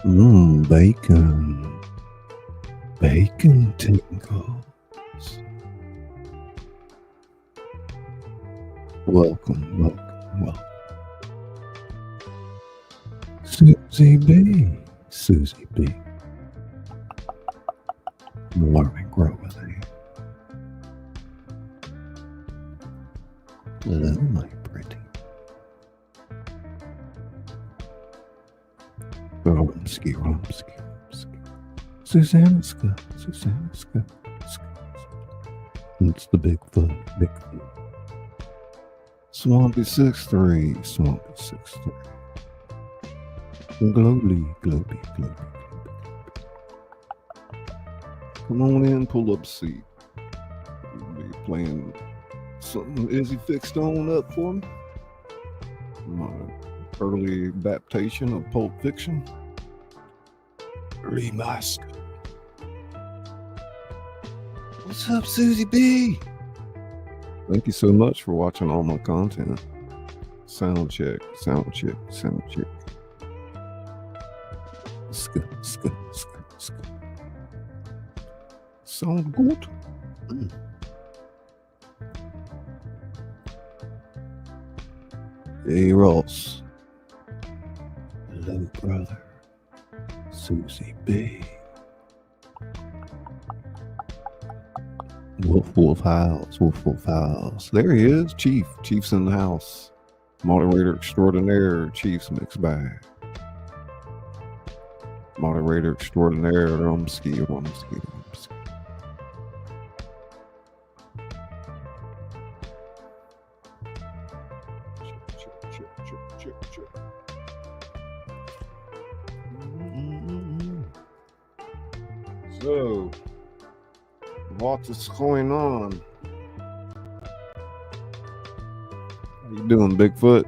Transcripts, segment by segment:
Bacon. Bacon tingles. Welcome. Susie B. Morning Groveling. Hello, my pretty. Rumsky. Susanska. It's the Bigfoot. Swampy 6'3". Globy. Come on in, pull up a seat. We'll be playing something Izzy fixed on up for me. My early adaptation of Pulp Fiction. Remaster. What's up, Susie B? Thank you so much for watching all my content. Sound check. Sound good? Hey, Ross. Hello, brother. Susie B. Wolf House. There he is, Chief. Chief's in the house. Moderator extraordinaire, Chief's mixed bag. Moderator extraordinaire, Rumsky. Check. So, what is going on? How you doing, Bigfoot?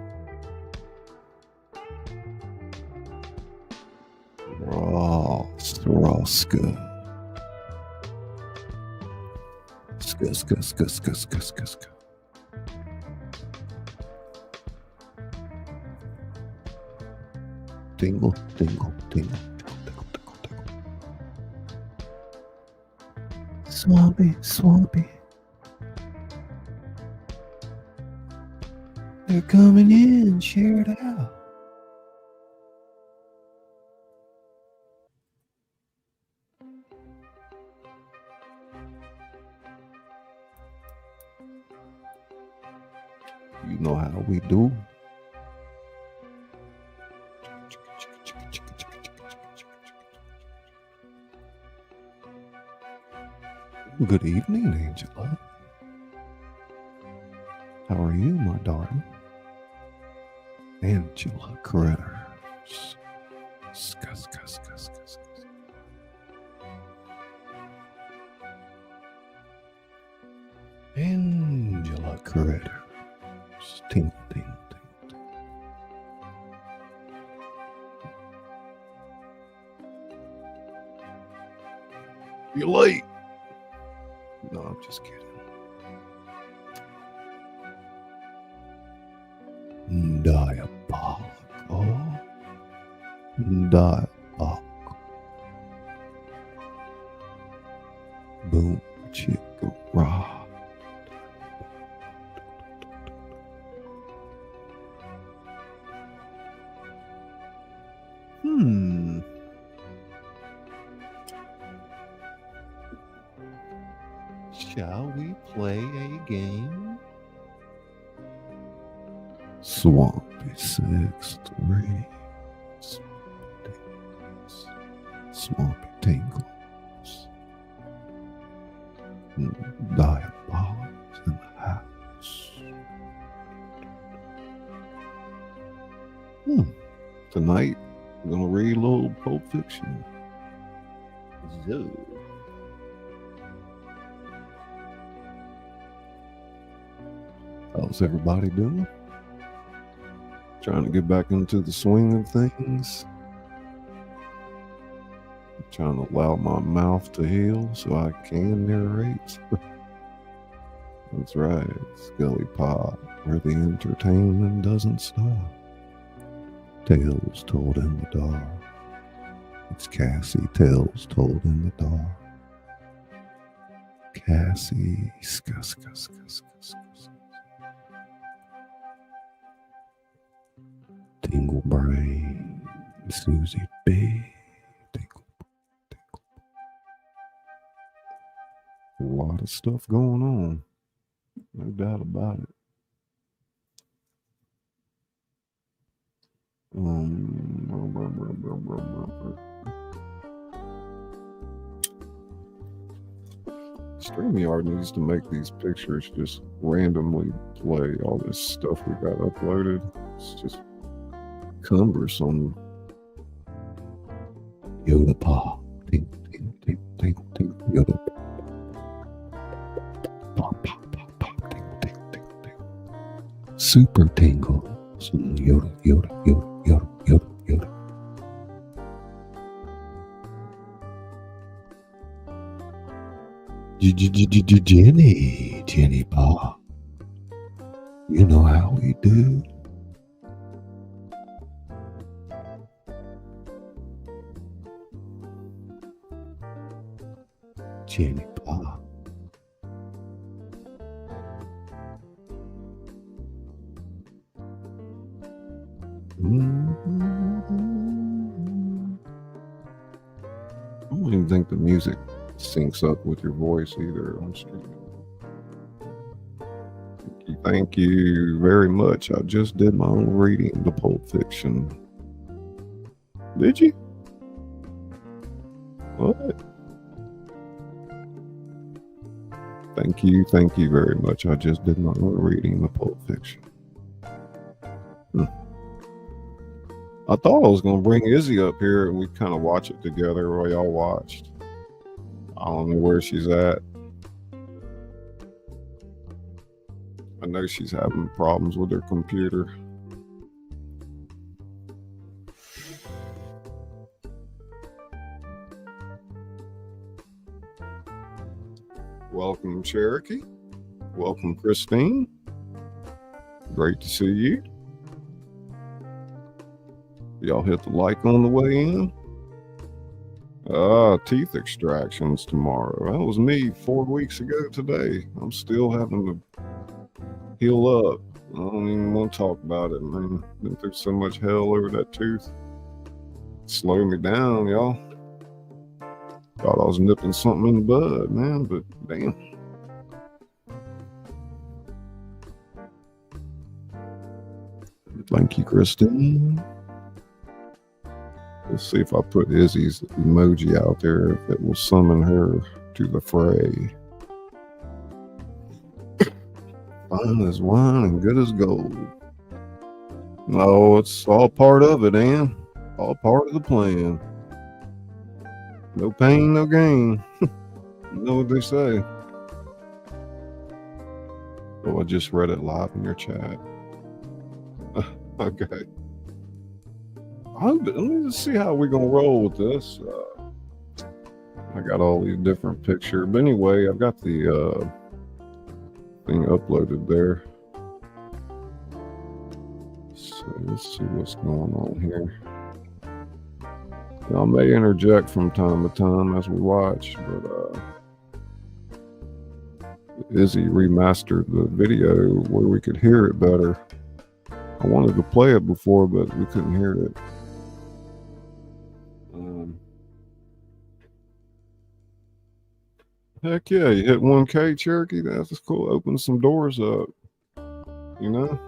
Roska. Ska. Tingle. Swampy. They're coming in. Share it out. You know how we do. Good evening, Angela. How are you, my darling? Angela Critters. Skus. Angela Critters. Ting. You're late. No, I'm just kidding. Diabolical. Boom, chicka, rock. Shall we play a game? Swampy 6'3". Swampy tingles. Diabolics in the house. Tonight, I'm going to read a little Pulp Fiction. How's everybody doing? Trying to get back into the swing of things. I'm trying to allow my mouth to heal so I can narrate. That's right, Scully Pop, where the entertainment doesn't stop. Tales told in the dark. It's Cassie, tales told in the dark. Cassie, scuss. Tingle brain, Susie B. Tingle. A lot of stuff going on. No doubt about it. StreamYard needs to make these pictures just randomly play all this stuff we got uploaded. It's just cumbersome. Yoda paw. Tingle, Yoda. Pop, tingle. Super tingle. Yoda. Jenny Pa. You know how we do. Jenny Pa. I don't even think the music syncs up with your voice either on streaming. Thank you very much. I just did my own reading of the Pulp Fiction. Did you? What? Thank you very much. I just did my own reading of Pulp Fiction. I thought I was going to bring Izzy up here and we kind of watch it together while y'all watched. I don't know where she's at. I know she's having problems with her computer. Welcome, Cherokee. Welcome, Christine. Great to see you. Y'all hit the like on the way in. Teeth extractions tomorrow. That was me 4 weeks ago today. I'm still having to heal up. I don't even want to talk about it, man. Been through so much hell over that tooth. Slow me down, y'all. Thought I was nipping something in the bud, man, but damn. Thank you, Christine. Let's see if I put Izzy's emoji out there, if it will summon her to the fray. Fine as wine and good as gold. No, it's all part of it, Ann. All part of the plan. No pain, no gain. You know what they say. Oh, I just read it live in your chat. Okay. Let me just see how we're going to roll with this. I got all these different pictures. But anyway, I've got the thing uploaded there. So let's see what's going on here. I may interject from time to time as we watch, but Izzy remastered the video where we could hear it better. I wanted to play it before, but we couldn't hear it. Heck yeah, you hit 1K, Cherokee. That's cool. Open some doors up, you know?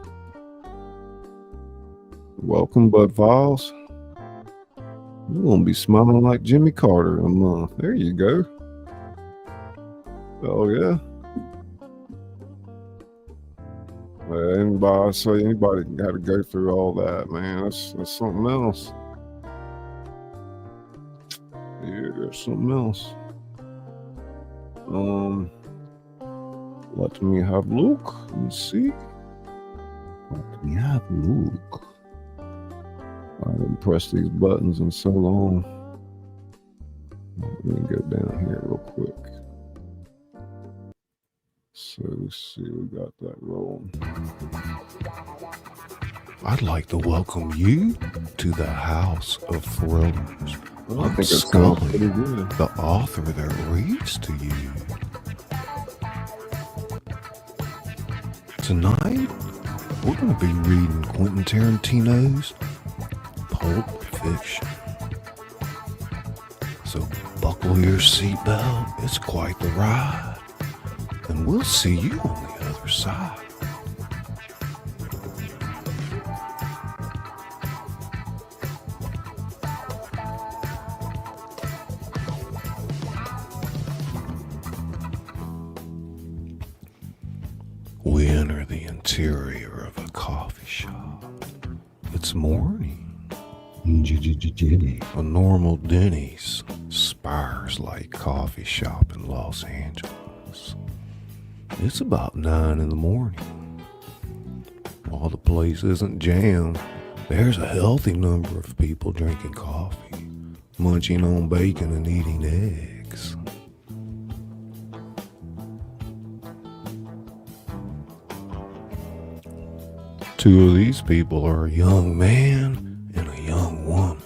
Welcome, Bud Files. You're going to be smiling like Jimmy Carter in a month. There you go. Oh, yeah. Anybody got to go through all that, man. That's something else. Yeah, there's something else. Let me have a look. Let me see. Let me have a look. I haven't pressed these buttons in so long. Let me go down here real quick. So let's see, we got that rolling. I'd like to welcome you to the House of Thrillers I I'm think that sounds Scully, pretty good. the author that reads to you. Tonight, we're going to be reading Quentin Tarantino's Pulp Fiction. So buckle your seatbelt, it's quite the ride, and we'll see you on the other side. We enter the interior of a coffee shop. It's morning. A normal Denny's, spires-like coffee shop in Los Angeles. It's about 9 in the morning. While the place isn't jammed, there's a healthy number of people drinking coffee, munching on bacon and eating eggs. Two of these people are a young man and a young woman.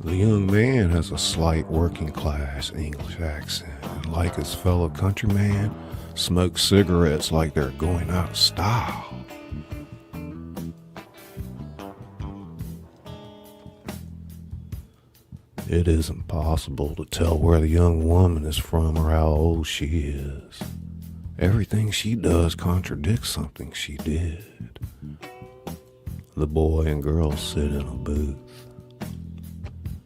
The young man has a slight working class English accent and, like his fellow countryman, smokes cigarettes like they're going out of style. It isn't possible to tell where the young woman is from or how old she is. Everything she does contradicts something she did. The boy and girl sit in a booth.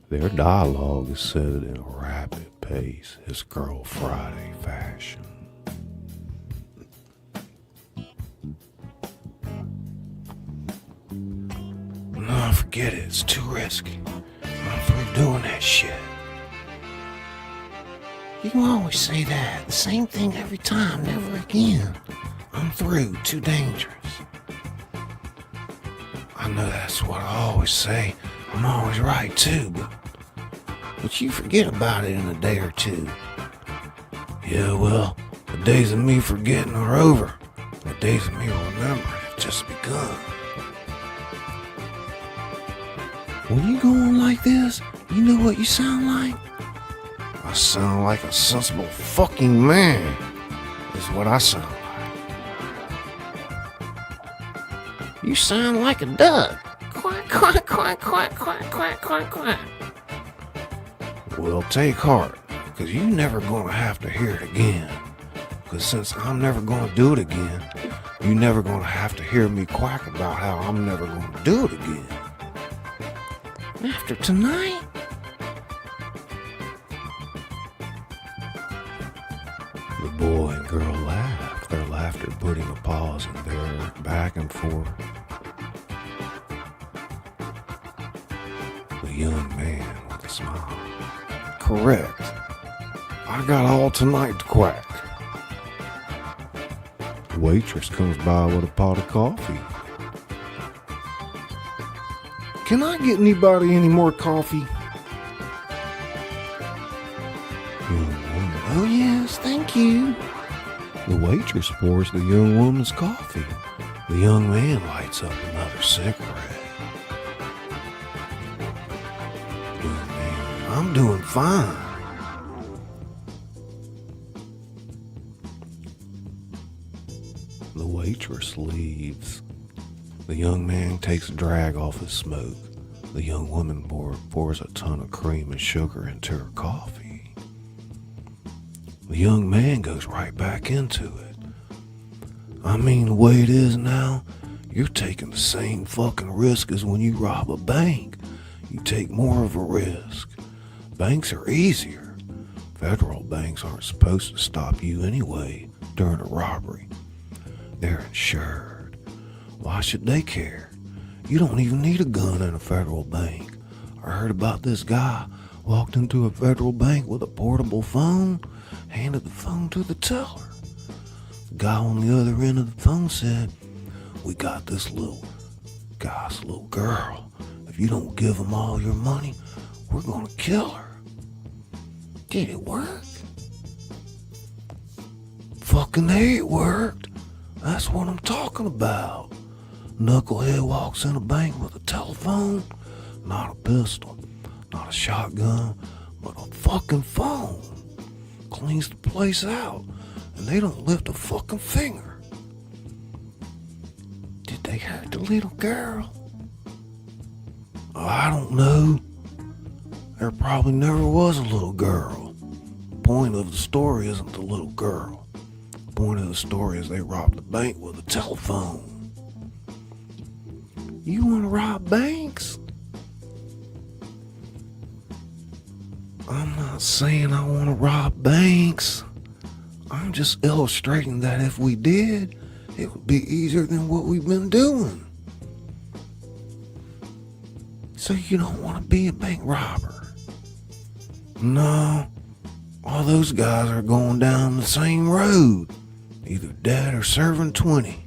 Their dialogue is said in a rapid pace, his Girl Friday fashion. No, forget it, it's too risky. I'm through doing that shit. You always say that. The same thing every time, never again. I'm through, too dangerous. I know that's what I always say. I'm always right too, but you forget about it in a day or two. Yeah, well, the days of me forgetting are over. The days of me remembering have just begun. When you go on like this, you know what you sound like? I sound like a sensible fucking man, is what I sound like. You sound like a duck. Quack, quack, quack, quack, quack, quack, quack, quack. Well, take heart, because you never gonna have to hear it again. Because since I'm never gonna do it again, you never gonna have to hear me quack about how I'm never gonna do it again. After tonight? The boy and girl laugh, their laughter putting a pause in their back and forth. The young man with a smile. Correct. I got all tonight to quack. The waitress comes by with a pot of coffee. Can I get anybody any more coffee? Oh yes, thank you. The waitress pours the young woman's coffee. The young man lights up another cigarette. Young man, I'm doing fine. The waitress leaves. The young man takes a drag off his smoke. The young woman pours a ton of cream and sugar into her coffee. The young man goes right back into it. I mean, the way it is now, you're taking the same fucking risk as when you rob a bank. You take more of a risk. Banks are easier. Federal banks aren't supposed to stop you anyway during a robbery. They're insured. Why should they care? You don't even need a gun in a federal bank. I heard about this guy walked into a federal bank with a portable phone, handed the phone to the teller. The guy on the other end of the phone said, "We got this little guy's little girl. If you don't give him all your money, we're gonna kill her." Did it work? Fucking A, it worked. That's what I'm talking about. Knucklehead walks in a bank with a telephone, not a pistol. Not a shotgun, but a fucking phone. Cleans the place out, and they don't lift a fucking finger. Did they hurt the little girl? I don't know. There probably never was a little girl. The point of the story isn't the little girl. The point of the story is they robbed the bank with a telephone. You want to rob banks? I'm not saying I want to rob banks. I'm just illustrating that if we did, it would be easier than what we've been doing. So you don't want to be a bank robber? No, all those guys are going down the same road, either dead or serving 20.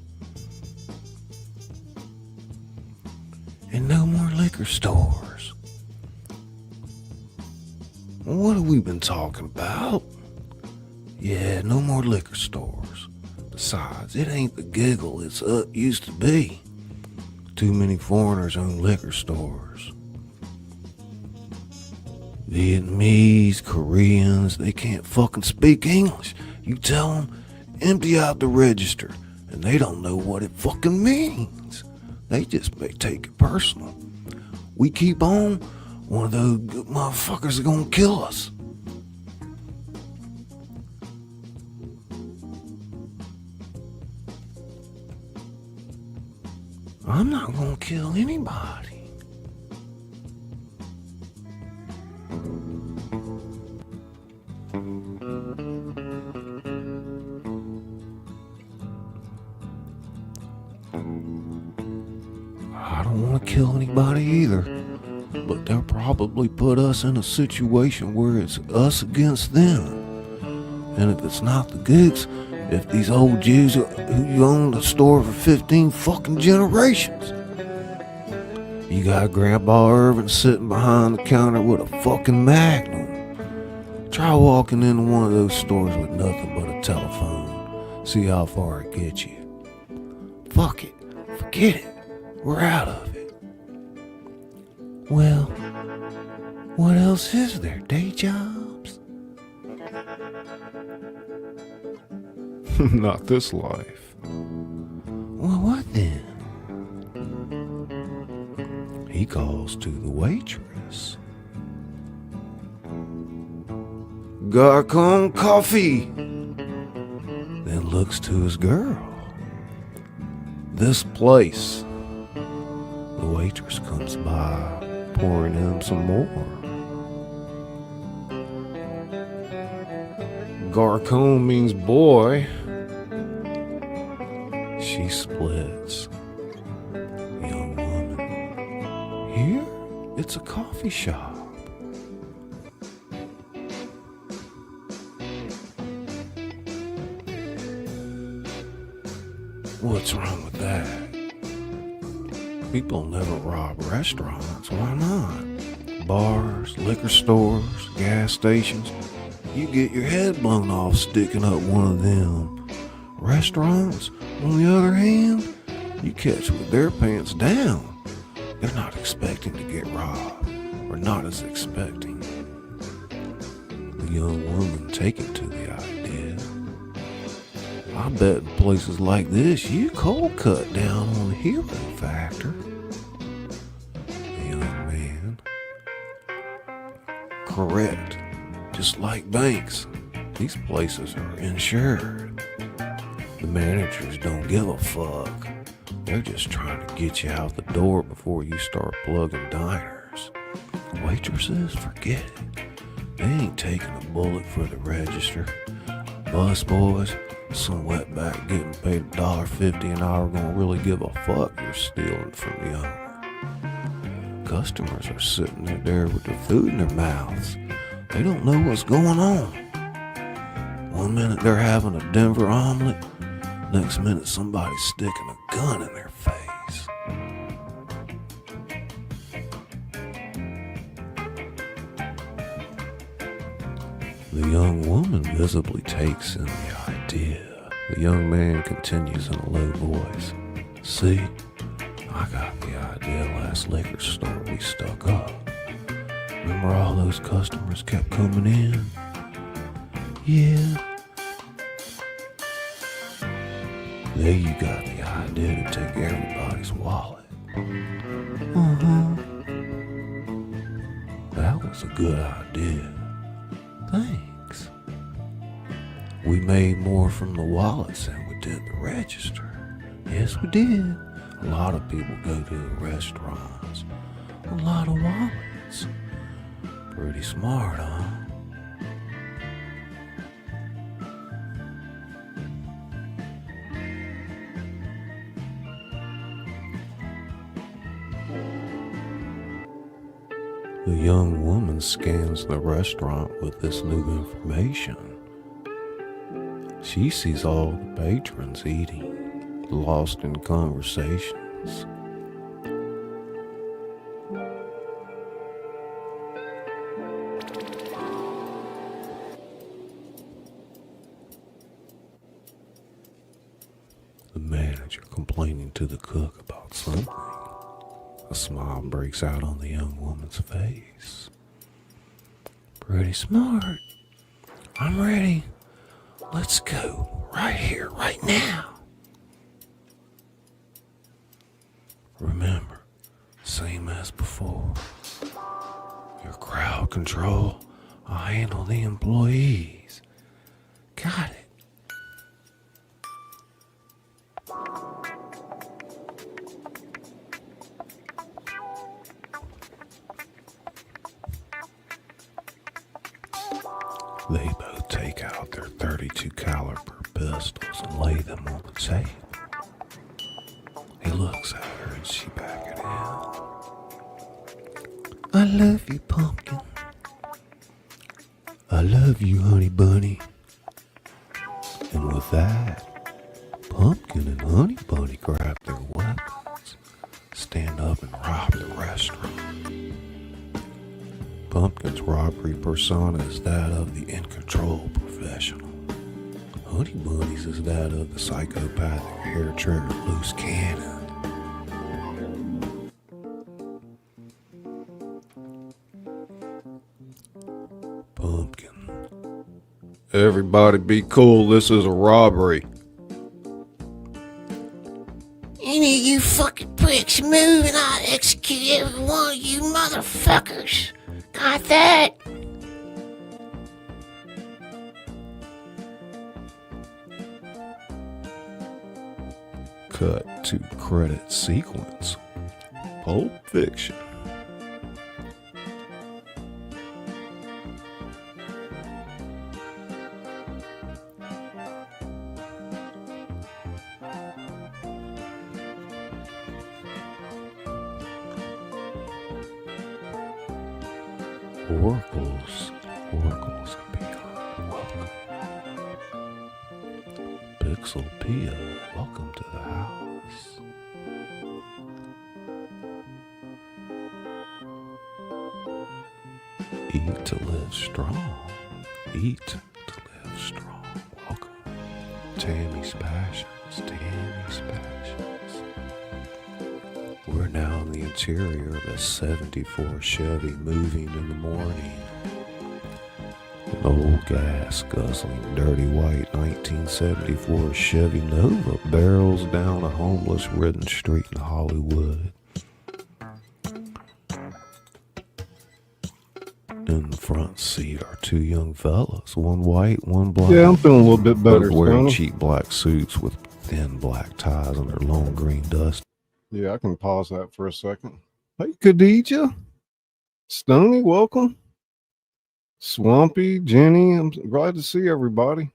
And no more liquor stores. What have we been talking about? Yeah, no more liquor stores. Besides, it ain't the giggle it's used to be. Too many foreigners own liquor stores. Vietnamese, Koreans, they can't fucking speak English. You tell them, empty out the register, and they don't know what it fucking means. They just may take it personal. We keep on, one of those good motherfuckers are gonna kill us. I'm not gonna kill anybody. I don't want to kill anybody either, but they'll probably put us in a situation where it's us against them. And if it's not the gigs, if these old Jews who owned the store for 15 fucking generations. You got Grandpa Irvin sitting behind the counter with a fucking Magnum. Try walking into one of those stores with nothing but a telephone. See how far it gets you. Fuck it. Forget it. We're out of it. Well, what else is there? Day jobs? Not this life. Well, what then? He calls to the waitress. Garcon coffee. Then looks to his girl. This place. The waitress comes by, pouring him some more. Garcon means boy. She splits. Young woman. Here, it's a coffee shop. What's wrong with that? People never rob restaurants. Why not? Bars, liquor stores, gas stations. You get your head blown off sticking up one of them. Restaurants, on the other hand, you catch with their pants down. They're not expecting to get robbed, or not as expecting. The young woman taken to the idea. I bet in places like this you cold cut down on the heroin factor. The young man. Correct. Just like banks, these places are insured. The managers don't give a fuck. They're just trying to get you out the door before you start plugging diners. Waitresses, forget it. They ain't taking a bullet for the register. Bus boys, some wetback getting paid $1.50 an hour gonna really give a fuck you're stealing from the owner. Customers are sitting there with their food in their mouths. They don't know what's going on. One minute they're having a Denver omelet, next minute somebody's sticking a gun in their face. The young woman visibly takes in the idea. The young man continues in a low voice. See, I got the idea last liquor store we stuck up. Remember all those customers kept coming in? Yeah. There you got the idea to take everybody's wallet. Uh-huh. That was a good idea. Thanks. We made more from the wallets than we did the register. Yes, we did. A lot of people go to the restaurants. A lot of wallets. Pretty smart, huh? The young woman scans the restaurant with this new information. She sees all the patrons eating, lost in conversations. The manager complaining to the cook about something. A smile breaks out on the young woman's face. Pretty smart. I'm ready. Let's go. Right here, right now. Remember, same as before. Your crowd control. I'll handle the employees. Got it. They both take out their .32 caliber pistols and lay them on the table. He looks at her and she back it in. I love you, Pumpkin. I love you, Honey Bunny. And with that, Pumpkin and Honey Bunny grab their weapons, stand up and rob the restaurant. Pumpkin's robbery persona is that of the in-control professional. Honey Bunny's is that of the psychopathic hair-trigger loose cannon. Pumpkin. Everybody be cool, this is a robbery. Any of you fucking pricks move and I'll execute every one of you motherfuckers. Got that? Cut to credit sequence. Pulp Fiction. Oracles beyond. Welcome. Pixel Pia, welcome to the house. Eat to live strong. Eat to live strong. Welcome. Tammy's Passions. Tammy's Passions. We're now in the interior of a 74 Chevy moving in the morning. An old gas guzzling, dirty white 1974 Chevy Nova barrels down a homeless ridden street in Hollywood. In the front seat are two young fellas, one white, one black. Yeah, I'm feeling a little bit better. Both wearing Stunner. cheap black suits with thin black ties and their long green dust. Yeah, I can pause that for a second. Hey, Khadija. Stony, welcome. Swampy, Jenny, I'm glad to see everybody.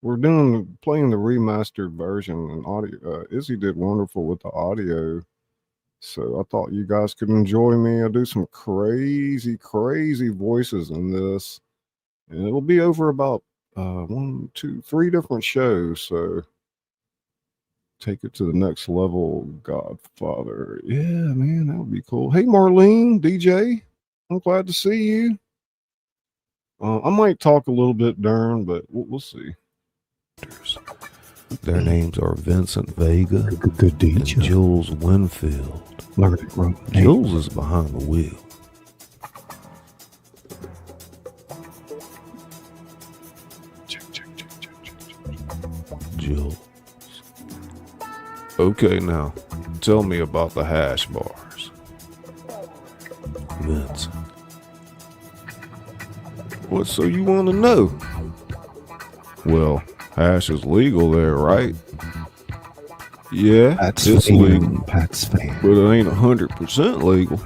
We're playing the remastered version and audio. Izzy did wonderful with the audio. So I thought you guys could enjoy me. I do some crazy voices in this. And it'll be over about 1, 2, 3 different shows. So take it to the next level, Godfather. Yeah, man, that would be cool. Hey, Marlene, DJ, I'm glad to see you. I might talk a little bit during, but we'll see. Their names are Vincent Vega and Jules Winfield. Jules is behind the wheel. Jules. Okay, now, tell me about the hash bars. Vincent. What, so you want to know? Well, hash is legal there, right? Yeah, Pat's it's fan, legal, Pat's fan. but it ain't 100% legal.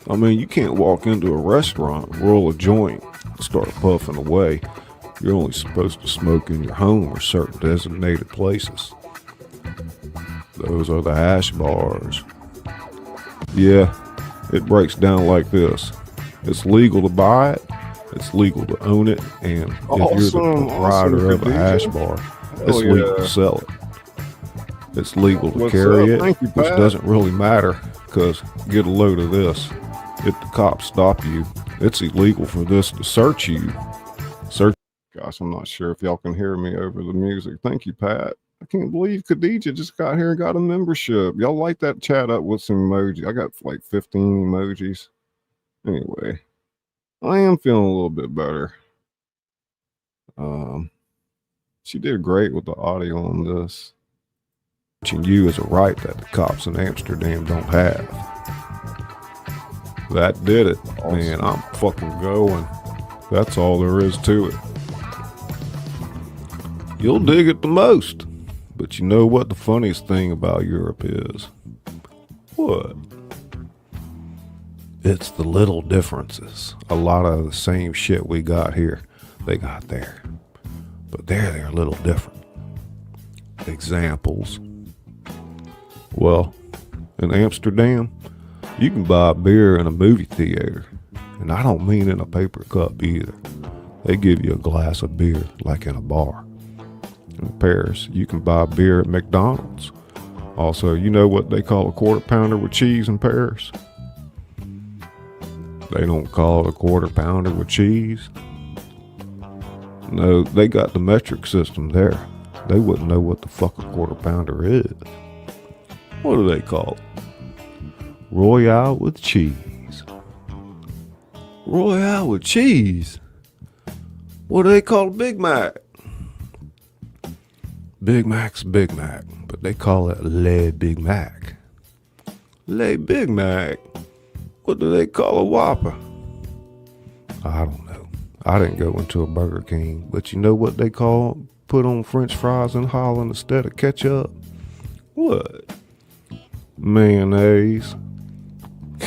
I mean, you can't walk into a restaurant, roll a joint, and start puffing away. You're only supposed to smoke in your home or certain designated places. Those are the hash bars. Yeah, it breaks down like this. It's legal to buy it, it's legal to own it, and if you're the proprietor of a hash bar, it's legal to sell it. It's legal to carry it, which doesn't really matter, because get a load of this. If the cops stop you, it's illegal for this to search you. Gosh, I'm not sure if y'all can hear me over the music. Thank you, Pat. I can't believe Khadija just got here and got a membership. Y'all light that chat up with some emoji. I got like 15 emojis. Anyway, I am feeling a little bit better. She did great with the audio on this. Teaching you is a right that the cops in Amsterdam don't have. That did it. Awesome. Man, I'm fucking going. That's all there is to it. You'll dig it the most. But you know what the funniest thing about Europe is? What? It's the little differences. A lot of the same shit we got here, they got there. But they're a little different. Examples. Well, in Amsterdam, you can buy beer in a movie theater. And I don't mean in a paper cup either. They give you a glass of beer like in a bar. In Paris, you can buy beer at McDonald's. Also, you know what they call a quarter pounder with cheese in Paris? They don't call it a quarter pounder with cheese. No, they got the metric system there. They wouldn't know what the fuck a quarter pounder is. What do they call it? Royale with cheese. Royale with cheese? What do they call a Big Mac? Big Mac's Big Mac, but they call it Le Big Mac. Le Big Mac? What do they call a Whopper? I don't know. I didn't go into a Burger King, but you know what they call put on French fries in Holland instead of ketchup? What? Mayonnaise.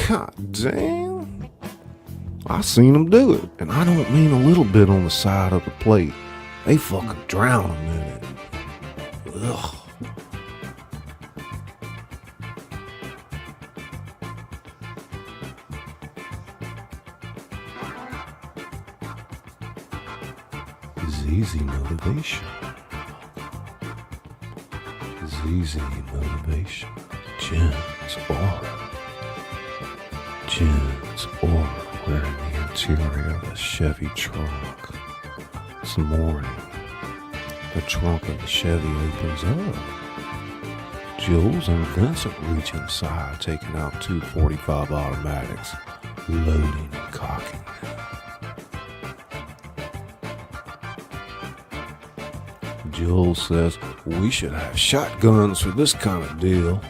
God damn. I seen them do it, and I don't mean a little bit on the side of the plate. They fucking drown them in it. Ugh. ZZ motivation. ZZ motivation. Jen's aura. Jen's aura wearing the interior of a Chevy truck. This morning, the trunk of the Chevy opens up. Jules and Vincent reach inside, taking out two .45 automatics, loading and cocking. Jules says, we should have shotguns for this kind of deal.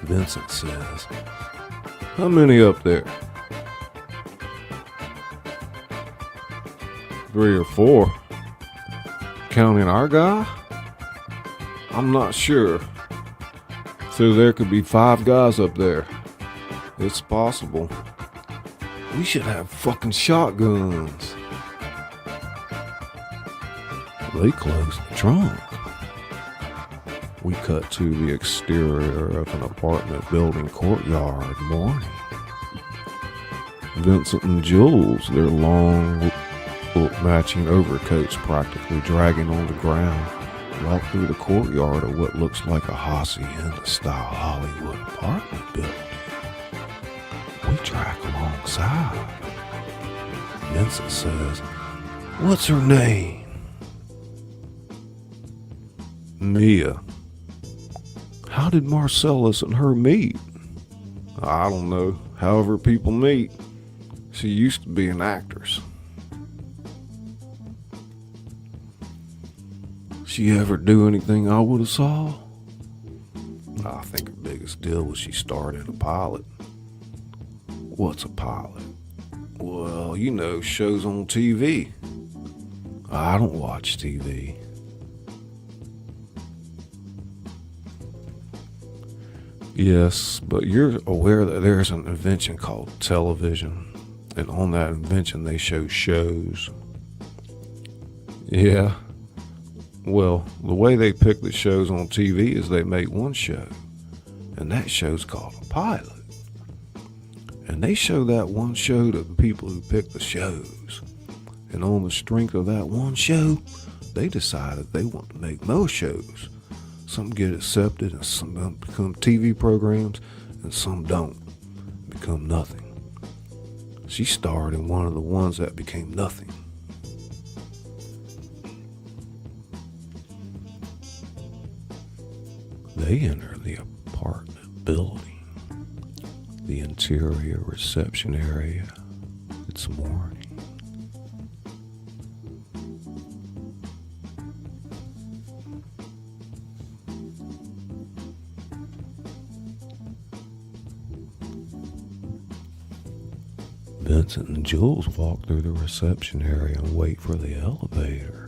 Vincent says, how many up there? 3 or 4. Counting our guy? I'm not sure. So there could be 5 guys up there. It's possible. We should have fucking shotguns. They closed the trunk. We cut to the exterior of an apartment building courtyard morning. Vincent and Jules, their long matching overcoats practically dragging on the ground, walk through the courtyard of what looks like a hacienda-style Hollywood apartment building. We track alongside. Vincent says, what's her name? Mia. How did Marcelus and her meet? I don't know. However people meet. She used to be an actress. She ever do anything I would have saw? I think her biggest deal was she starred in a pilot. What's a pilot? Well, you know, shows on TV. I don't watch TV. Yes, but you're aware that there's an invention called television, and on that invention they show shows. Yeah. Well, the way they pick the shows on TV is they make one show, and that show's called a pilot. And they show that one show to the people who pick the shows. And on the strength of that one show, they decided they want to make more shows. Some get accepted and some don't become TV programs, and some don't, become nothing. She starred in one of the ones that became nothing. They enter the apartment building, the interior reception area. It's morning. Vincent and Jules walk through the reception area and wait for the elevator.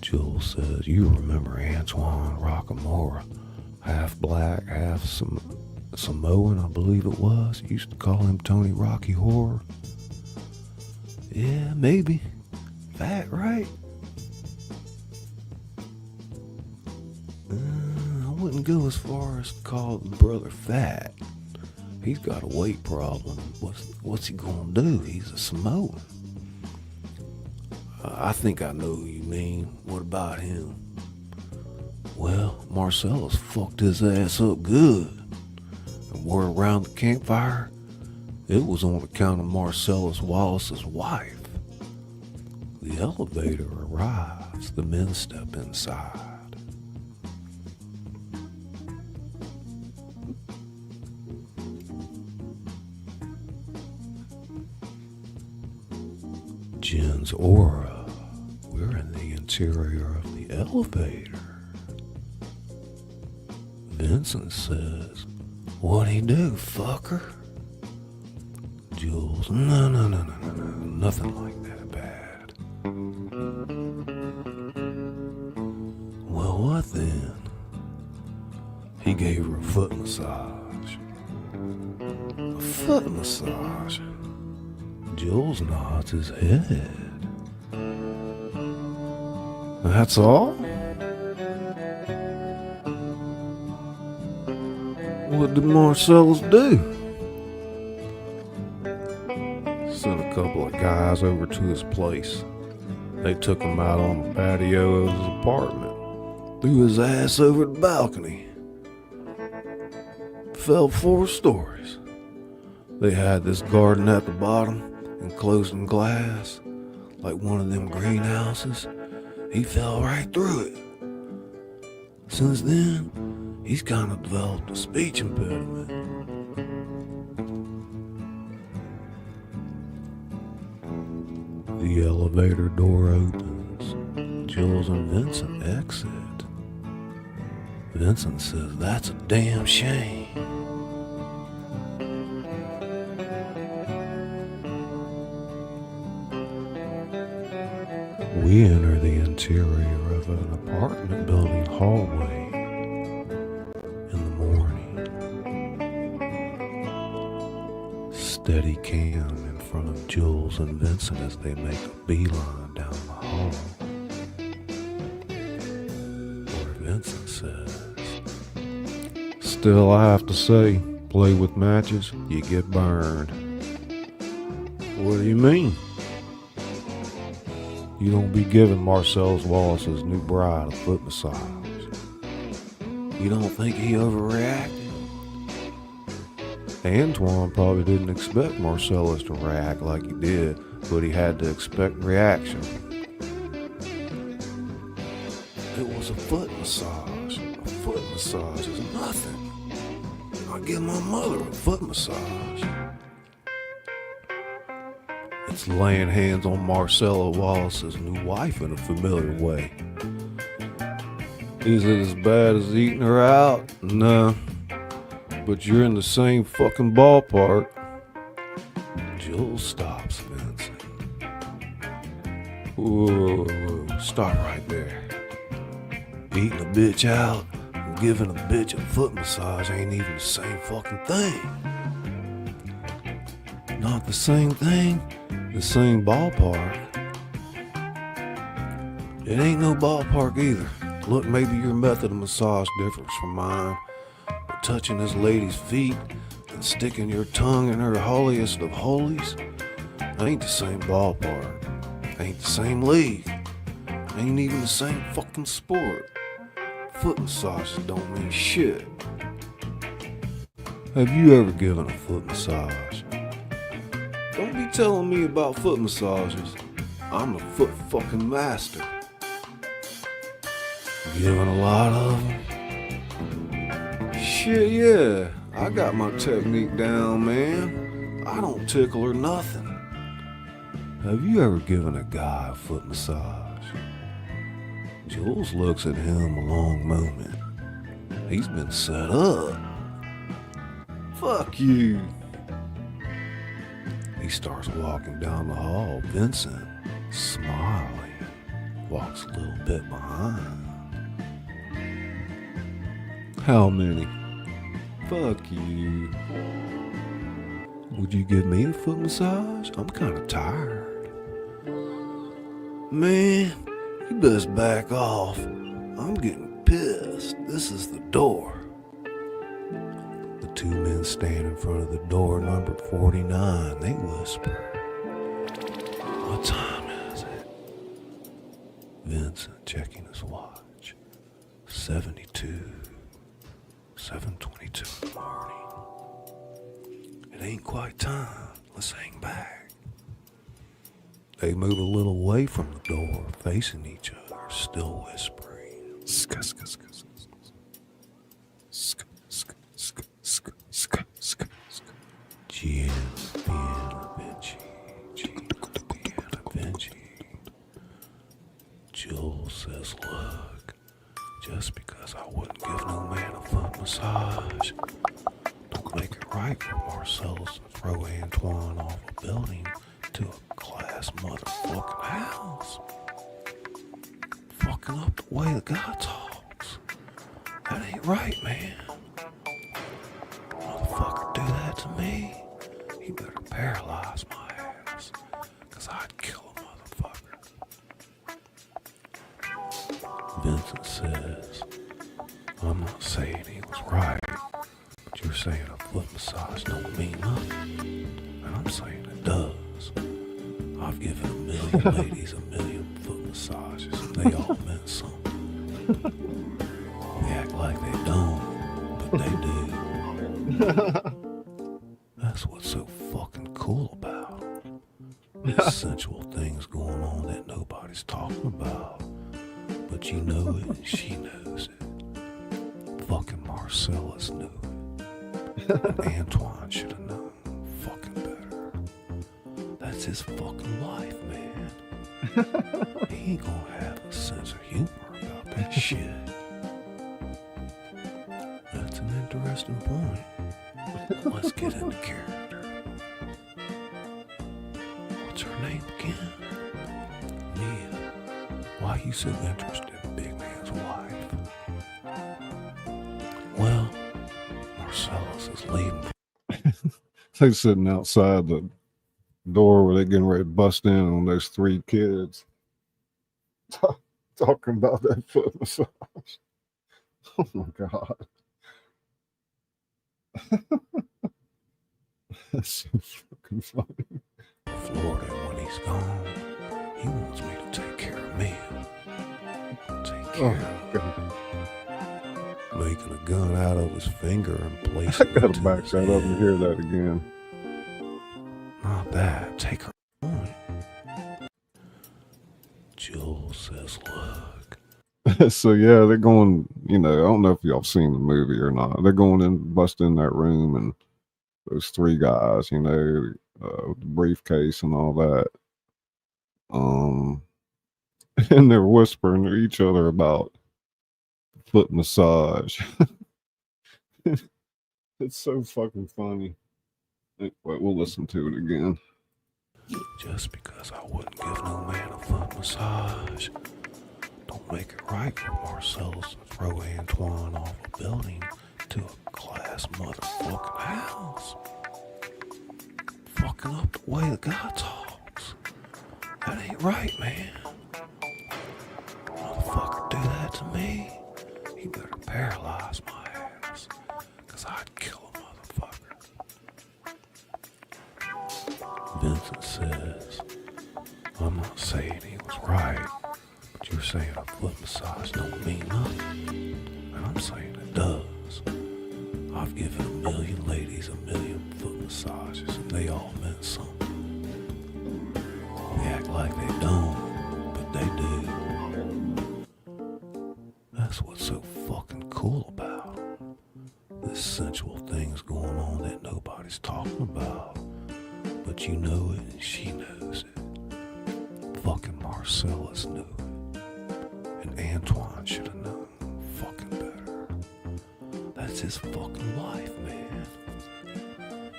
Jules says, "You remember Antoine Rockamora, half black, half Samoan, I believe it was. Used to call him Tony Rocky Horror." "Yeah, maybe. Fat, right?" "I wouldn't go as far as to call the brother fat. He's got a weight problem. What's he gonna do? He's a Samoan." "I think I know who you mean. What about him?" "Well, Marcelus fucked his ass up good. And word around the campfire, it was on account of Marcellus Wallace's wife." The elevator arrives. The men step inside. Jen's aura. We're in the interior of the elevator. Vincent says, "What'd he do, fucker?" Jules, no, nothing like that bad." "Well, what then?" "He gave her a foot massage." "A foot massage?" Jules nods his head. "That's all?" "What did Marcellus do?" "Sent a couple of guys over to his place. They took him out on the patio of his apartment, threw his ass over the balcony. Fell 4 stories. They had this garden at the bottom, enclosed in glass, like one of them greenhouses. He fell right through it. Since then, he's kind of developed a speech impediment." The elevator door opens. Jules and Vincent exit. Vincent says, "That's a damn shame." We enter the interior of an apartment building hallway in the morning. Steady cam in front of Jules and Vincent as they make a beeline down the hall. Where Vincent says, "Still, I have to say, play with matches, you get burned." "What do you mean?" "You don't be giving Marcellus Wallace's new bride a foot massage." "You don't think he overreacted?" "Antoine probably didn't expect Marcellus to react like he did, but he had to expect reaction." "It was a foot massage. A foot massage is nothing. I give my mother a foot massage. It's It's laying hands on Marcella Wallace's new wife in a familiar way. Is it as bad as eating her out? No. But you're in the same fucking ballpark. Jules stops Vincent. Whoa, stop right there. Eating a bitch out and giving a bitch a foot massage ain't even the same fucking thing. Not the same thing, the same ballpark. It ain't no ballpark either. Look, maybe your method of massage differs from mine, but touching this lady's feet and sticking your tongue in her holiest of holies ain't the same ballpark. Ain't the same league. Ain't even the same fucking sport. Foot massages don't mean shit. Have you ever given a foot massage? Don't be telling me about foot massages. I'm the foot fucking master. Given a lot of them? Shit, yeah. I got my technique down, man. I don't tickle or nothing. Have you ever given a guy a foot massage? Jules looks at him a long moment. He's been set up. Fuck you. He starts walking down the hall. Vincent, smiling, walks a little bit behind. How many? Fuck you. Would you give me a foot massage? I'm kind of tired. Man, you best back off. I'm getting pissed. This is the door. The two men stand in front of the door numbered 49. They whisper. What time is it? Vincent checking his watch. 7:22 in the morning. It ain't quite time. Let's hang back. They move a little away from the door, facing each other, still whispering. Ska, ska, ska, ska, ska, ska, ska, ska, ska, ska, ska. Bien, Vinci, bien, Vinci. Jules says, look, just because I wouldn't give no man a foot massage, don't make it right for Marcelus to throw Antoine off a building to a glass motherfucking house. Fucking up the way the guy talks. That ain't right, man. Motherfucker do that to me, he better paralyze my ass, 'cause I'd kill a motherfucker. Vincent says, I'm not saying he was right, but you're saying a foot massage don't mean nothing, and I'm saying it does. I've given a million ladies a million foot massages, and they all meant something. They act like they don't, but they do. That's what's so fucking cool about it. There's sensual things going on that nobody's talking about, but you know it and she knows it. Fucking Marcellus knew it. And Antoine should have known fucking better. That's his fucking life, man. He ain't gonna have a sense of humor about that shit. That's an interesting point. Let's get into character. What's her name again? Mia. Why are you so interested in Big Man's wife? Well, Marcellus is leaving. They sitting outside the door where they're getting ready to bust in on those three kids. Talking about that foot massage. Oh my God. That's so fucking funny. Florida, when he's gone, he wants me to take care of me. Take care of him. Making a gun out of his finger and I placing it gotta to back his that up and head. hear that again. Not bad. Take her point. Jules says, look. So yeah, they're going, you know, I don't know if y'all seen the movie or not. They're going in, bust in that room, and those three guys, you know, with the briefcase and all that. And they're whispering to each other about foot massage. It's so fucking funny. Wait, we'll listen to it again. Just because I wouldn't give no man a foot massage don't make it right for Marcelus to throw Antoine off a building to a glass motherfucking house. Fucking up the way the guy talks. That ain't right, man. Motherfucker do that to me, he better paralyze my ass, 'cause I'd kill a motherfucker. Vincent says, I'm not saying he was right, but you're saying a foot massage don't mean nothing. And I'm saying it does. I've given a million ladies a million foot massages and they all meant something. They act like they don't, but they do. That's what's so fucking cool about it. This sensual thing's going on that nobody's talking about. But you know it and she knows it. Fucking Marcelus knew it. And Antoine should have known fucking better. That's his fucking life, man.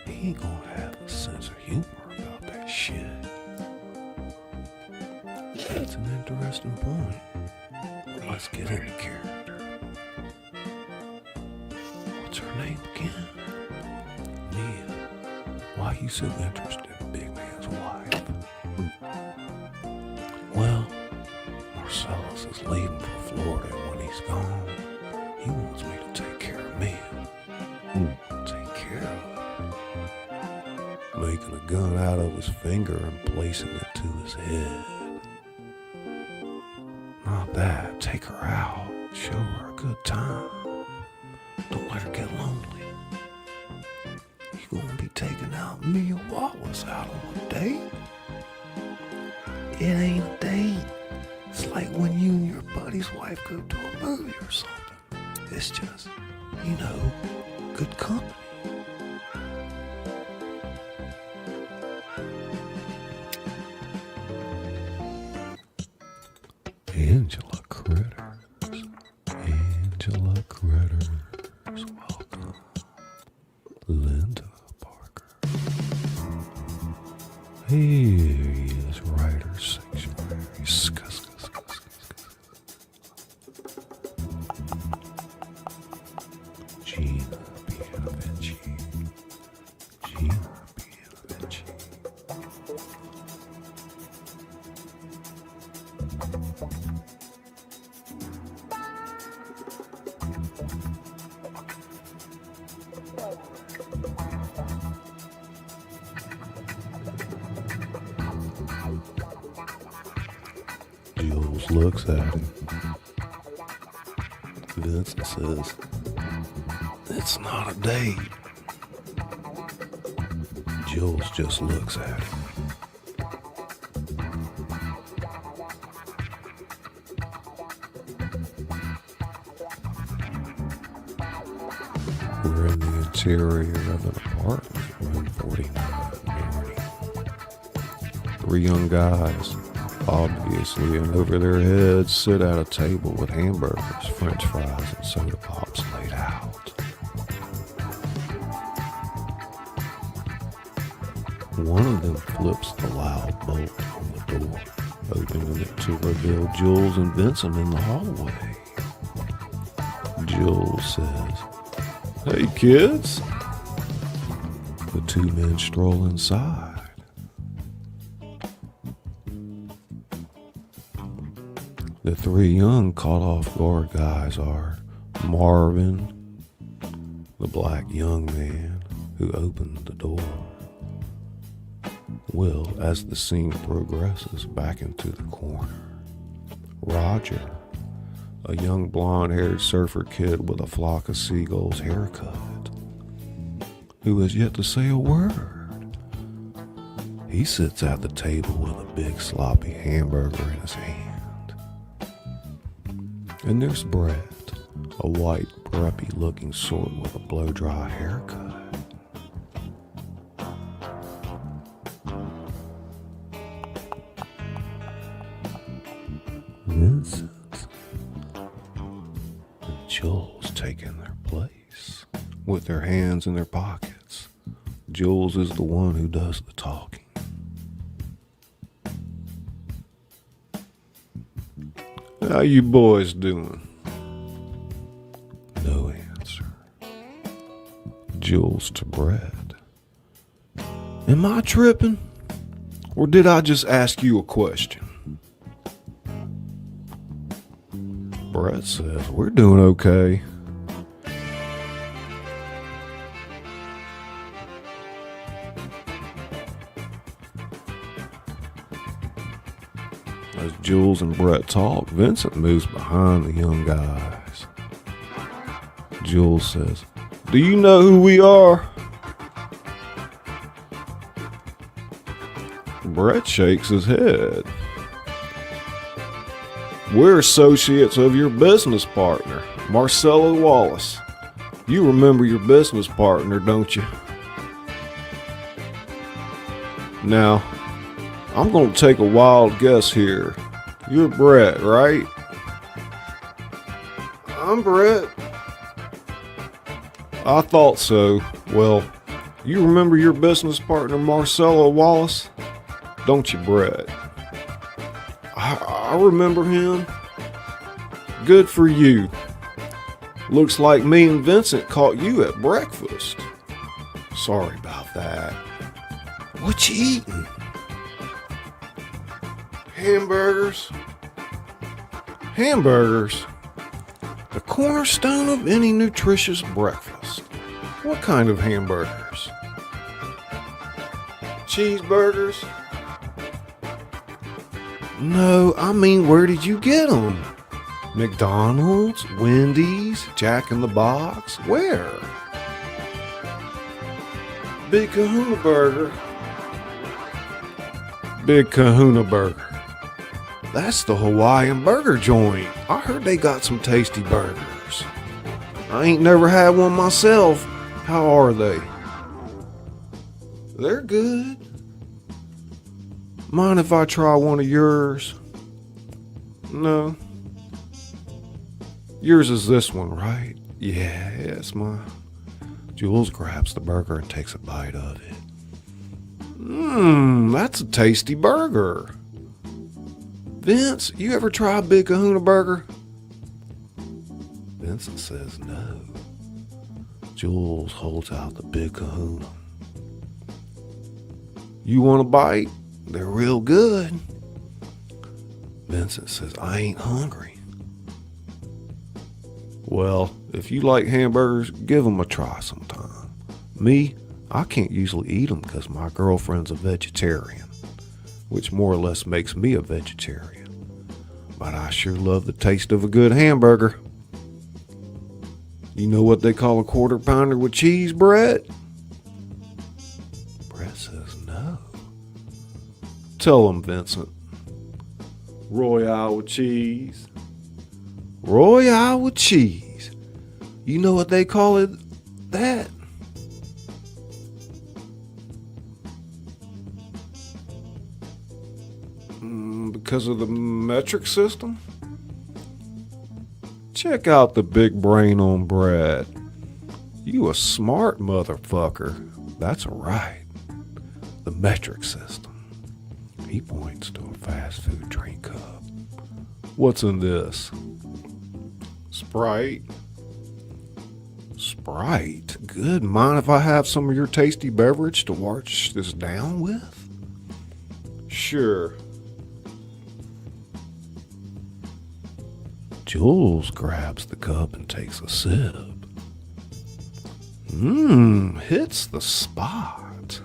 He ain't gonna have a sense of humor about that shit. That's an interesting point. Let's get into character. What's her name again? Mia. Why are you so interested in Big Man's wife? Well, Marcelus is leaving for Florida, and when he's gone, he wants me to take care of Mia. Take care of her. Making a gun out of his finger and placing it to his head. Not that. Take her out. Show her a good time. Don't let her get lonely. You gonna be taking out Mia Wallace out on a date? It ain't a date. It's like when you and your buddy's wife go to a movie or something. It's just, you know, good company. Angela Critters. Angela Critters. Welcome. Linda Parker. Here he is, writer, sanctuary. Gina Pianovinci. Gina Pianovinci. Jules looks at him. Vincent says, it's not a date. Jules just looks at him. We're in the interior of an apartment, room 49. Three young guys, obviously, and over their heads sit at a table with hamburgers, french fries, and soda pops laid out. One of them flips the loud bolt on the door, opening it to reveal Jules and Vincent in the hallway. Jules says, "Hey kids." The two men stroll inside. The three young caught off guard guys are Marvin, the black young man who opened the door. Will, as the scene progresses back into the corner. Roger, a young blonde-haired surfer kid with a flock of seagulls haircut, who has yet to say a word. He sits at the table with a big sloppy hamburger in his hand. And there's Brett, a white, preppy-looking sort with a blow-dry haircut. Jules taking their place with their hands in their pockets. Jules is the one who does the talking. How you boys doing? No answer. Jules to Brett. Am I tripping? Or did I just ask you a question? Brett says, we're doing okay. As Jules and Brett talk, Vincent moves behind the young guys. Jules says, do you know who we are? Brett shakes his head. We're associates of your business partner, Marcella Wallace. You remember your business partner, don't you? Now, I'm going to take a wild guess here. You're Brett, right? I'm Brett. I thought so. Well, you remember your business partner, Marcella Wallace? Don't you, Brett? I remember him. Good for you. Looks like me and Vincent caught you at breakfast. Sorry about that. What you eating? Hamburgers. Hamburgers? The cornerstone of any nutritious breakfast. What kind of hamburgers? Cheeseburgers? No, I mean, where did you get them? McDonald's? Wendy's? Jack in the Box? Where? Big Kahuna Burger. Big Kahuna Burger. That's the Hawaiian burger joint. I heard they got some tasty burgers. I ain't never had one myself. How are they? They're good. Mind if I try one of yours? No. Yours is this one, right? Yeah, it's mine. Jules grabs the burger and takes a bite of it. That's a tasty burger. Vince, you ever try a Big Kahuna Burger? Vincent says no. Jules holds out the Big Kahuna. You want a bite? They're real good. Vincent says, I ain't hungry. Well, if you like hamburgers, give them a try sometime. Me, I can't usually eat them because my girlfriend's a vegetarian, which more or less makes me a vegetarian. But I sure love the taste of a good hamburger. You know what they call a quarter pounder with cheese, Brett? Brett says no. Tell them, Vincent. Royale with cheese. Royale with cheese. You know what they call it? That? Because of the metric system? Check out the big brain on Brad. You a smart motherfucker. That's right. The metric system. He points to a fast food drink cup. What's in this? Sprite. Sprite? Good. Mind if I have some of your tasty beverage to wash this down with? Sure. Jules grabs the cup and takes a sip. Hits the spot.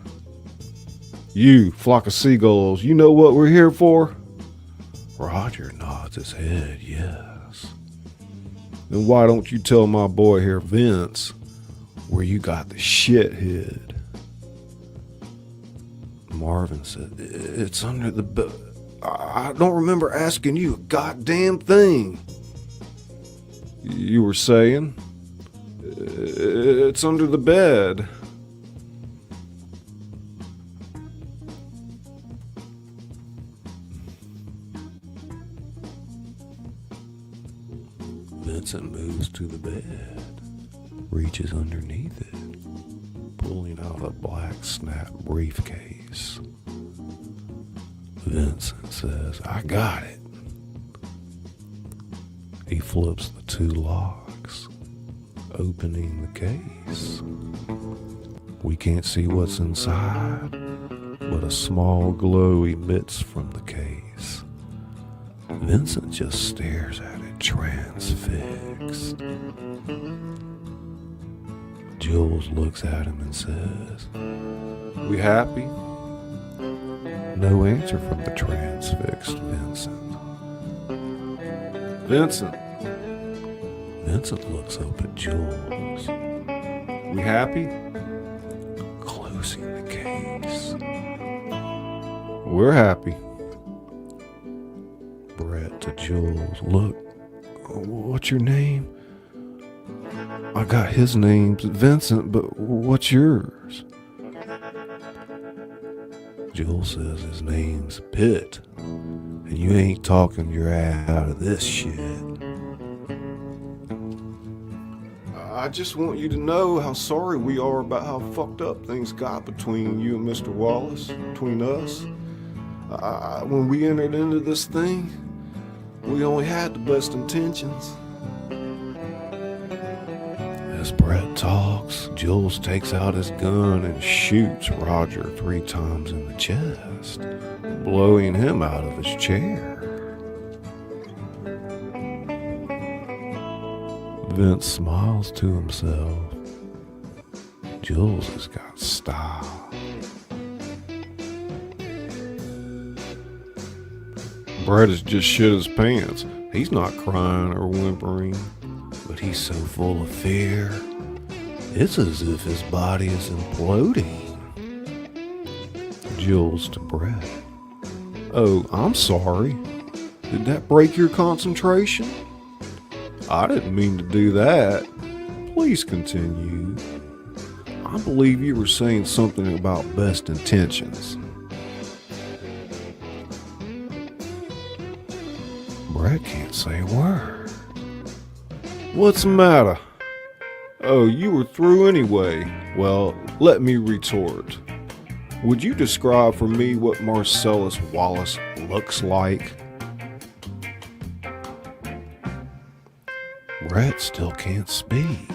You, flock of seagulls, you know what we're here for? Roger nods his head, yes. Then why don't you tell my boy here, Vince, where you got the shit hid? Marvin said, it's under the I don't remember asking you a goddamn thing. You were saying? It's under the bed. Vincent Vincent moves to the bed, reaches underneath it, pulling out a black snap briefcase. Vincent says, "I got it." He flips the 2 locks, opening the case. We can't see what's inside, but a small glow emits from the case. Vincent just stares at it, transfixed. Jules looks at him and says, "We happy?" No answer from the transfixed Vincent. "Vincent." Vincent looks up at Jules. "We happy?" Closing the case. "We're happy." Brett to Jules, "Look, what's your name?" "I got his name, Vincent, but what's yours?" Jules says his name's Pitt, and you ain't talking your ass out of this shit. "I just want you to know how sorry we are about how fucked up things got between you and Mr. Wallace, between us. When we entered into this thing, we only had the best intentions." As Brett talks, Jules takes out his gun and shoots Roger 3 times in the chest, blowing him out of his chair. Vince smiles to himself. Jules has got style. Brett has just shit his pants. He's not crying or whimpering, but he's so full of fear. It's as if his body is imploding. Jules to Brett, "Oh, I'm sorry. Did that break your concentration? I didn't mean to do that. Please continue. I believe you were saying something about best intentions." Brett can't say a word. "What's the matter? Oh, you were through anyway. Well, let me retort. Would you describe for me what Marcelus Wallace looks like?" Brett still can't speak.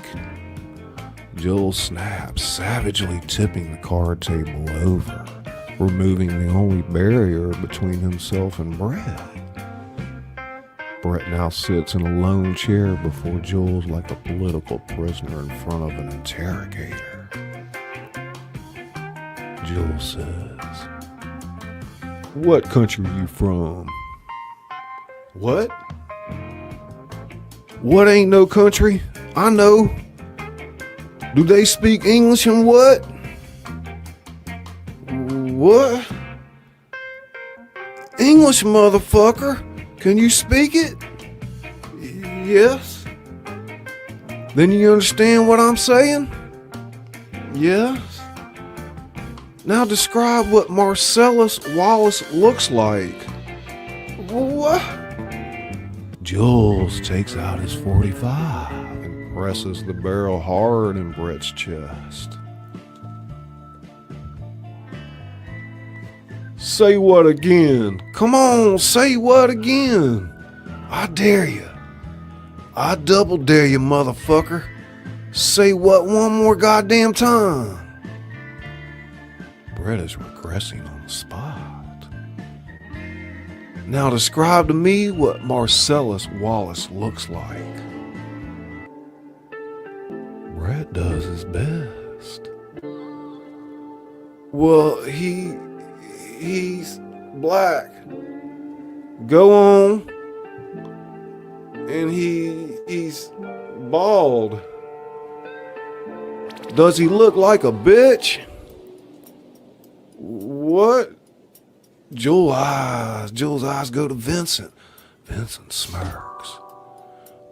Joel snaps, savagely tipping the card table over, removing the only barrier between himself and Brett. Brett now sits in a lone chair before Jules like a political prisoner in front of an interrogator. Jules says, "What country are you from?" "What? What ain't no country? I know. Do they speak English and what? What? English, motherfucker. Can you speak it? Yes. Then you understand what I'm saying? Yes. Now describe what Marcelus Wallace looks like." "What?" Jules takes out his .45 and presses the barrel hard in Brett's chest. "Say what again? Come on, say what again? I dare you. I double dare you, motherfucker. Say what one more goddamn time." Brett is regressing on the spot. "Now describe to me what Marcelus Wallace looks like." Brett does his best. "Well, he's black. Go on. And he's bald. Does he look like a bitch?" "What?" Jules' eyes go to Vincent. Vincent smirks.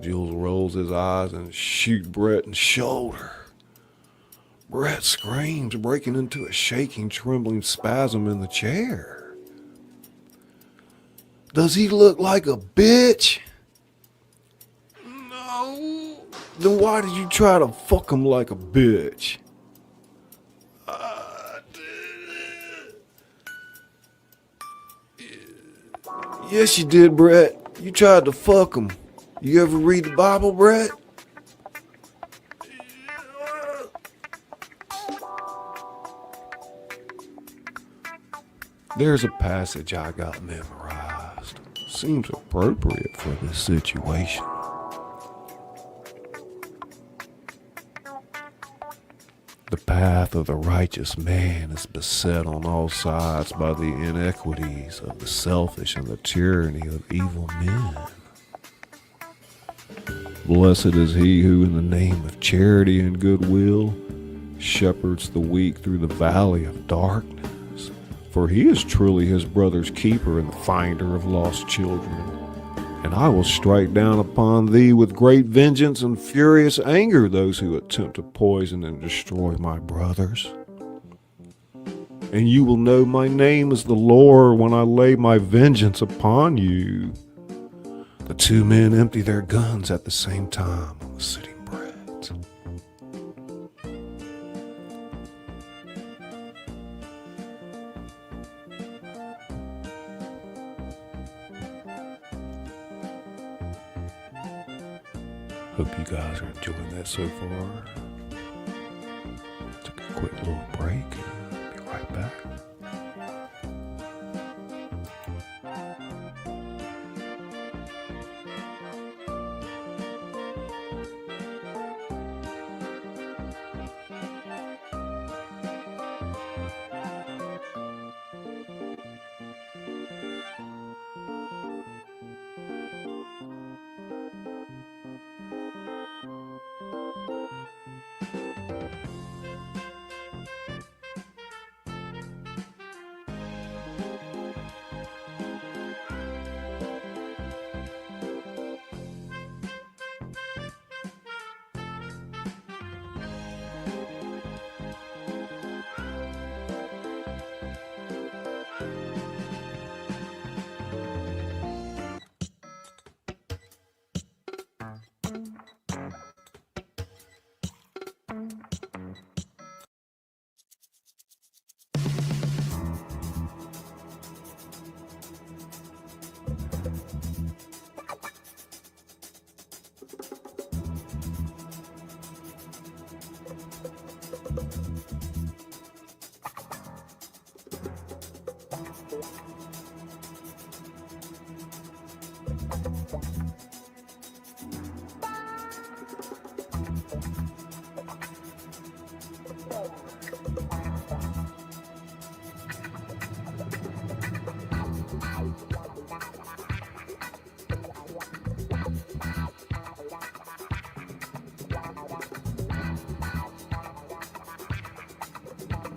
Jules rolls his eyes and shoots Brett in the shoulder. Brett screams, breaking into a shaking, trembling spasm in the chair. "Does he look like a bitch?" "No." Then why did you try to fuck him like a bitch? Yes, you did, Brett. You tried to fuck him. You ever read the Bible, Brett? There's a passage I got memorized. Seems appropriate for this situation. The path of the righteous man is beset on all sides by the inequities of the selfish and the tyranny of evil men. Blessed is he who in the name of charity and goodwill shepherds the weak through the valley of darkness, for he is truly his brother's keeper and the finder of lost children. And I will strike down upon thee with great vengeance and furious anger those who attempt to poison and destroy my brothers. And you will know my name is the Lord when I lay my vengeance upon you. The two men empty their guns at the same time on the sitting Brett. Hope you guys are enjoying that so far. Took a quick little break. Be right back.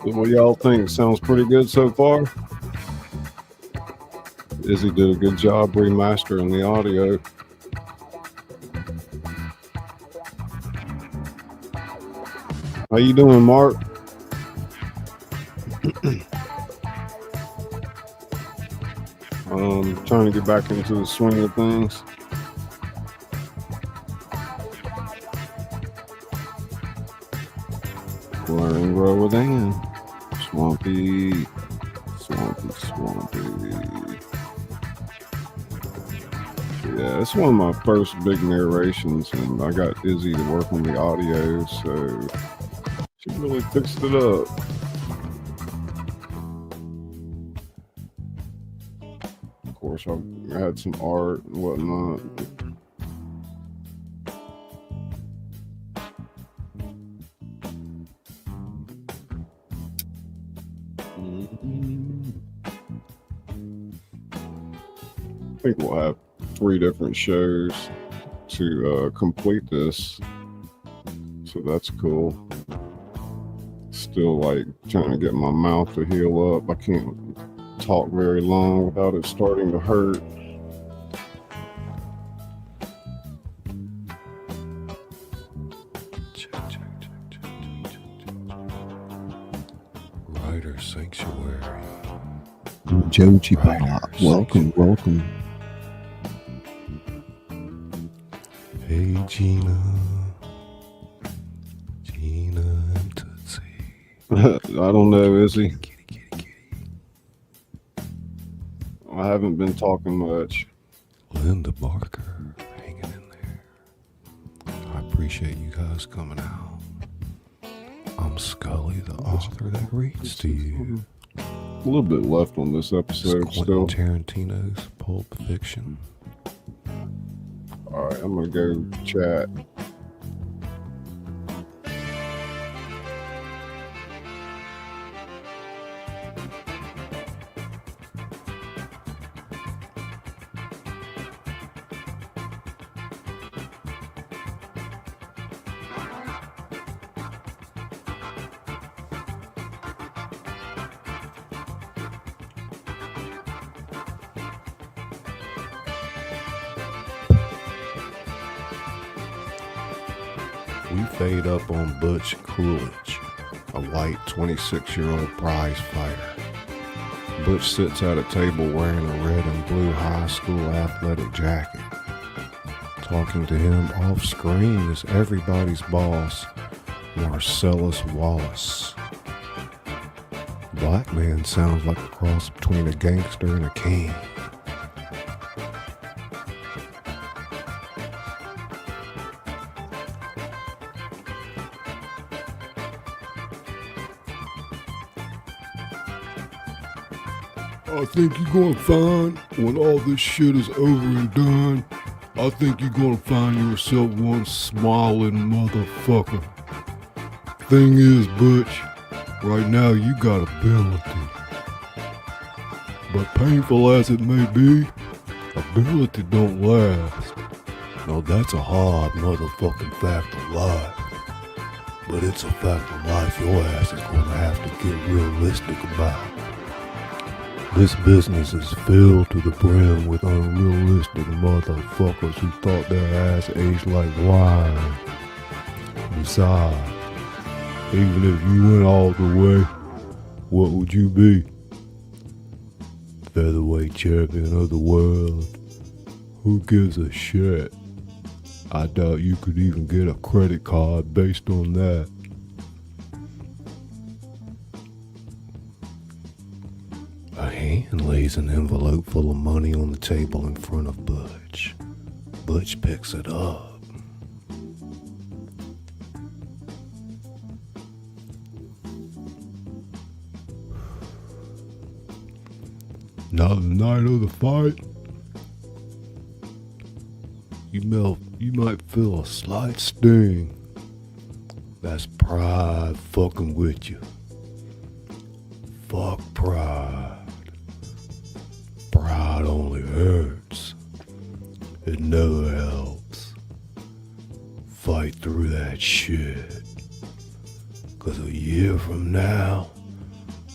What y'all think? Sounds pretty good so far. Izzy did a good job remastering the audio. How you doing, Mark? Trying to get back into the swing of things. Learn and grow within. Swampy. Yeah, it's one of my first big narrations, and I got Izzy to work on the audio, so she really fixed it up. Of course, I had some art and whatnot. I think we'll have 3 different shows to complete this, so that's cool. Still like trying to get my mouth to heal up. I can't talk very long without it starting to hurt. Writer Sanctuary. Joji Pop, welcome. Hey Gina, I don't know, is he? Kitty, kitty, kitty. I haven't been talking much. Linda Barker hanging in there. I appreciate you guys coming out. I'm Scully, the author that reads to you. A little bit left on this episode It's Quentin still. Tarantino's Pulp Fiction. All right, I'm gonna go chat. We fade up on Butch Coolidge, a white 26-year-old prize fighter. Butch sits at a table wearing a red and blue high school athletic jacket. Talking to him off screen is everybody's boss, Marcelus Wallace. Black man sounds like a cross between a gangster and a king. I think you're gonna find, when all this shit is over and done, I think you're gonna find yourself one smiling motherfucker. Thing is, Butch, right now you got ability. But painful as it may be, ability don't last. Now that's a hard motherfucking fact of life. But it's a fact of life your ass is gonna have to get realistic about. This business is filled to the brim with unrealistic motherfuckers who thought their ass aged like wine. Besides, even if you went all the way, what would you be? Featherweight champion of the world? Who gives a shit? I doubt you could even get a credit card based on that. A hand lays an envelope full of money on the table in front of Butch. Butch picks it up. Now the night of the fight, you might feel a slight sting. That's pride fucking with you. Fuck pride. Pride only hurts. It never helps. Fight through that shit. 'Cause a year from now,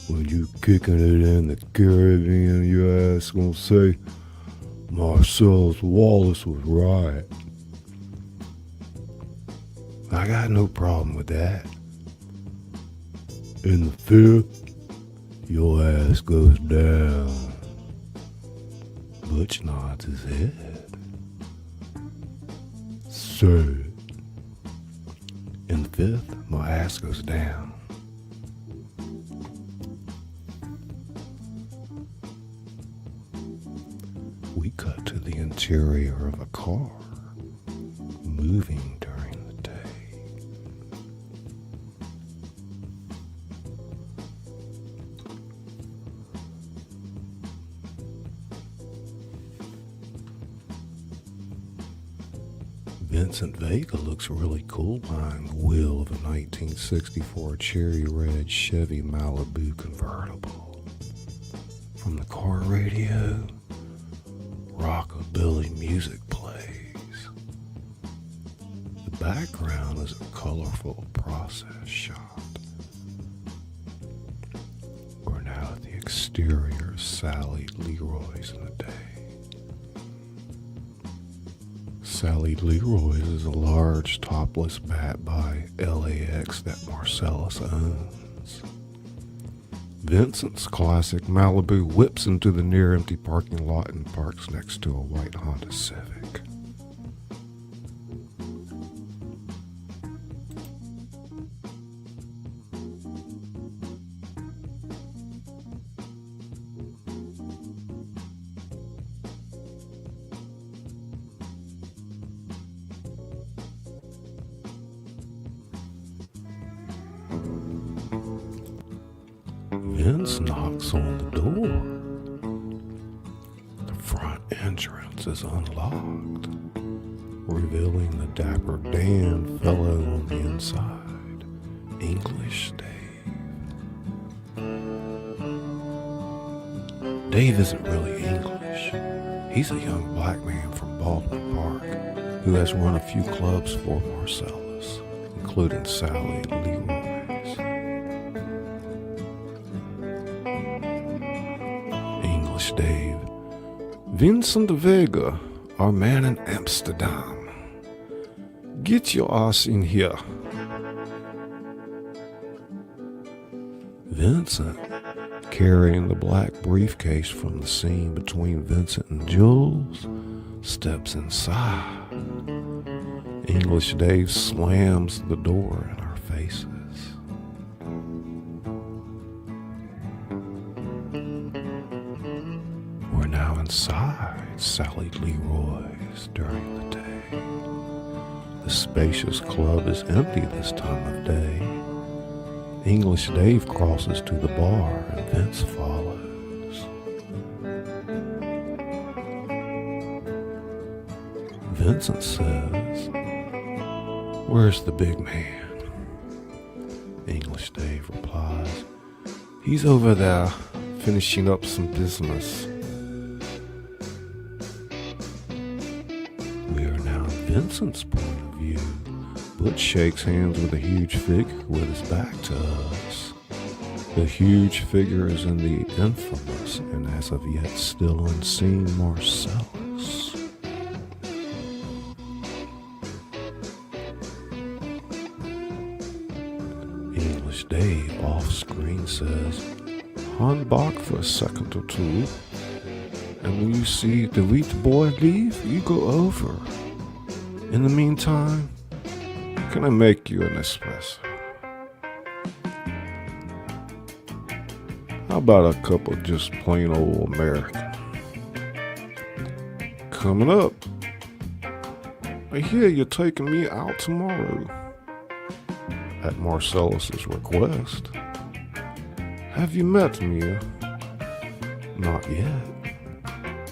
when you kicking it in the Caribbean, your ass gonna say, Marcelus Wallace was right. I got no problem with that. In the fifth, your ass goes down. Butch nods his head. Say it. In the fifth, my ass goes down. We cut to the interior of a car, moving during the day. Vincent Vega looks really cool behind the wheel of a 1964 cherry red Chevy Malibu convertible. From the car radio, rockabilly music plays. The background is a colorful process shot. We're now at the exterior of Sally Leroy's in the day. Sally Leroy's is a large topless bat by LAX that Marcelus owns. Vincent's classic Malibu whips into the near empty parking lot and parks next to a white Honda Civic. Vince knocks on the door. The front entrance is unlocked, revealing the dapper Dan fellow on the inside, English Dave. Dave isn't really English. He's a young black man from Baldwin Park who has run a few clubs for Marcelus, including Sally Leroy's. English Dave. Vincent Vega, our man in Amsterdam. Get your ass in here. Vincent, carrying the black briefcase from the scene between Vincent and Jules, steps inside. English Dave slams the door in our faces. We're now inside Sally Leroy's during the day. The spacious club is empty this time of day. English Dave crosses to the bar and Vince follows. Vincent says, "Where's the big man?" English Dave replies, "He's over there finishing up some business." We are now Vincent's point of view. Butch shakes hands with a huge figure with his back to us. The huge figure is in the infamous and as of yet still unseen Marcelus. English Dave off screen says, "Hang back for a second or two, and when you see the wheat boy leave, you go over. In the meantime, can I make you an espresso? How about a cup of just plain old American?" Coming up, I hear you're taking me out tomorrow. At Marcellus's request. Have you met me? Not yet.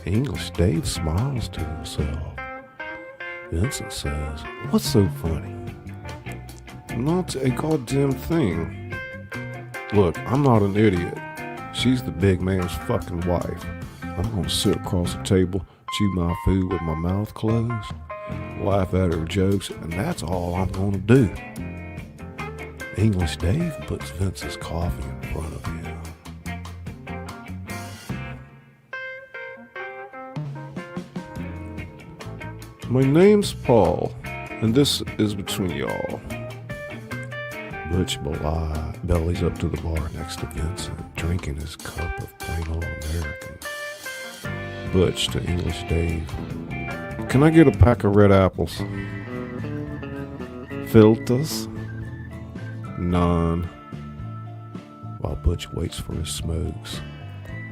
English Dave smiles to himself. Vincent says, "What's so funny?" "Not a goddamn thing. Look, I'm not an idiot. She's the big man's fucking wife. I'm gonna sit across the table, chew my food with my mouth closed, laugh at her jokes, and that's all I'm gonna do." English Dave puts Vince's coffee in front of him. "My name's Paul, and this is between y'all." Butch bellies up to the bar next to Vincent, drinking his cup of plain old American. Butch to English Dave, "Can I get a pack of red apples?" "Filters?" "None." While Butch waits for his smokes,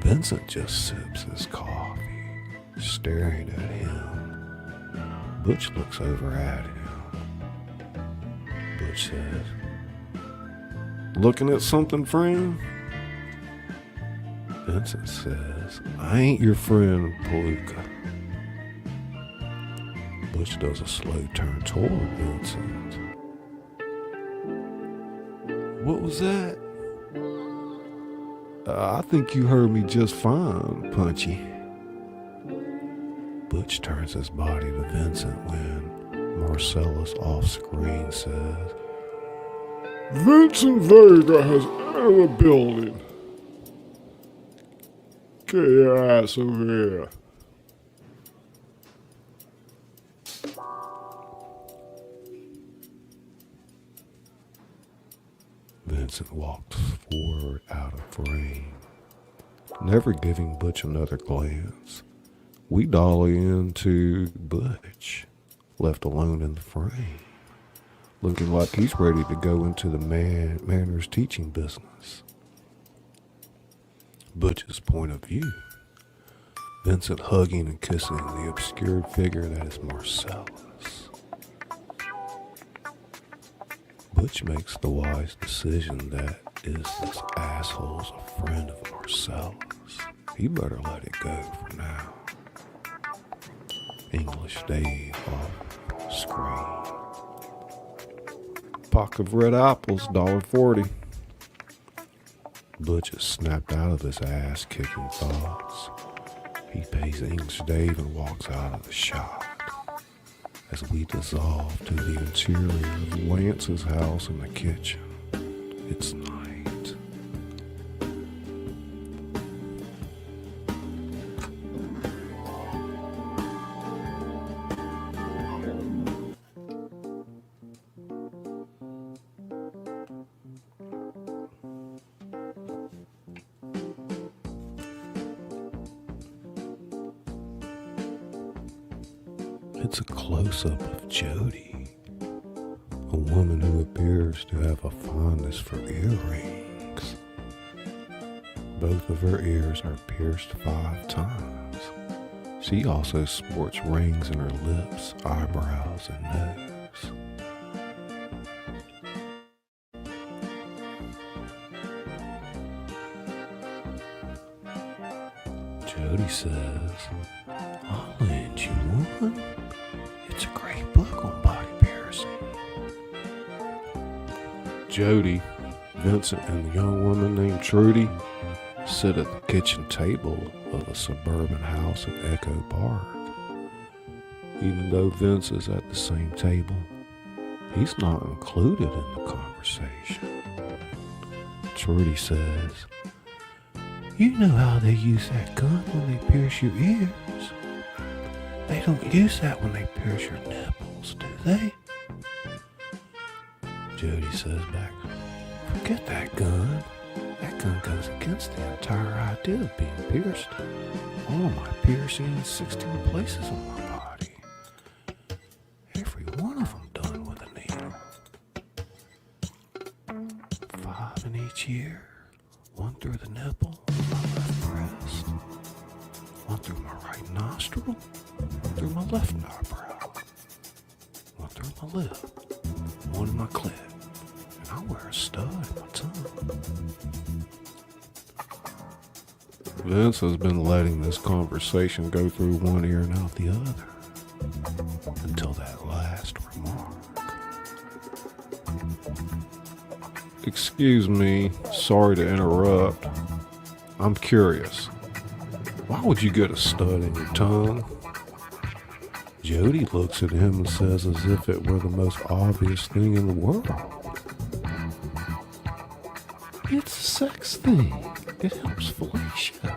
Vincent just sips his coffee, staring at him. Butch looks over at him. Butch says, "Looking at something, friend?" Vincent says, "I ain't your friend, Palooka." Butch does a slow turn toward Vincent. "What was that?" I think you heard me just fine, Punchy." Butch turns his body to Vincent when Marcelus off screen says, Vincent Vega has entered the building. Get your ass over here. Vincent walks forward out of frame, never giving Butch another glance. We dolly into Butch, left alone in the frame, looking like he's ready to go into the manners teaching business. Butch's point of view, Vincent hugging and kissing the obscured figure that is Marcelus. Butch makes the wise decision that Is this asshole's a friend of Marcelus? He better let it go for now. English Dave off screen. Pack of red apples, $1.40. Butch is snapped out of his ass-kicking thoughts. He pays English Dave and walks out of the shop. As we dissolve to the interior of Lance's house in the kitchen, it's night. It's a close-up of Jody, a woman who appears to have a fondness for earrings. Both of her ears are pierced 5 times. She also sports rings in her lips, eyebrows, and nose. Jody says, "I'll lend you one. It's a great book on body piercing." Jody, Vincent, and the young woman named Trudy sit at the kitchen table of a suburban house in Echo Park. Even though Vince is at the same table, he's not included in the conversation. Trudy says, "You know how they use that gun when they pierce your ears? They don't use that when they pierce your nipples, do they?" Jody says back, "Forget that gun. That gun goes against the entire idea of being pierced. All of my piercings, 16 places on my body. Every one of them done with a needle. 5 in each ear. 1 through the nipple, my left breast. 1 through my right nostril, 1 through my left eyebrow. 1 through my lip, 1 in my clit. And I wear a stud in my tongue." Vince has been letting this conversation go through one ear and out the other until that last remark. "Excuse me, sorry to interrupt. I'm curious. Why would you get a stud in your tongue?" Jody looks at him and says as if it were the most obvious thing in the world, "It's a sex thing. It helps fellatio."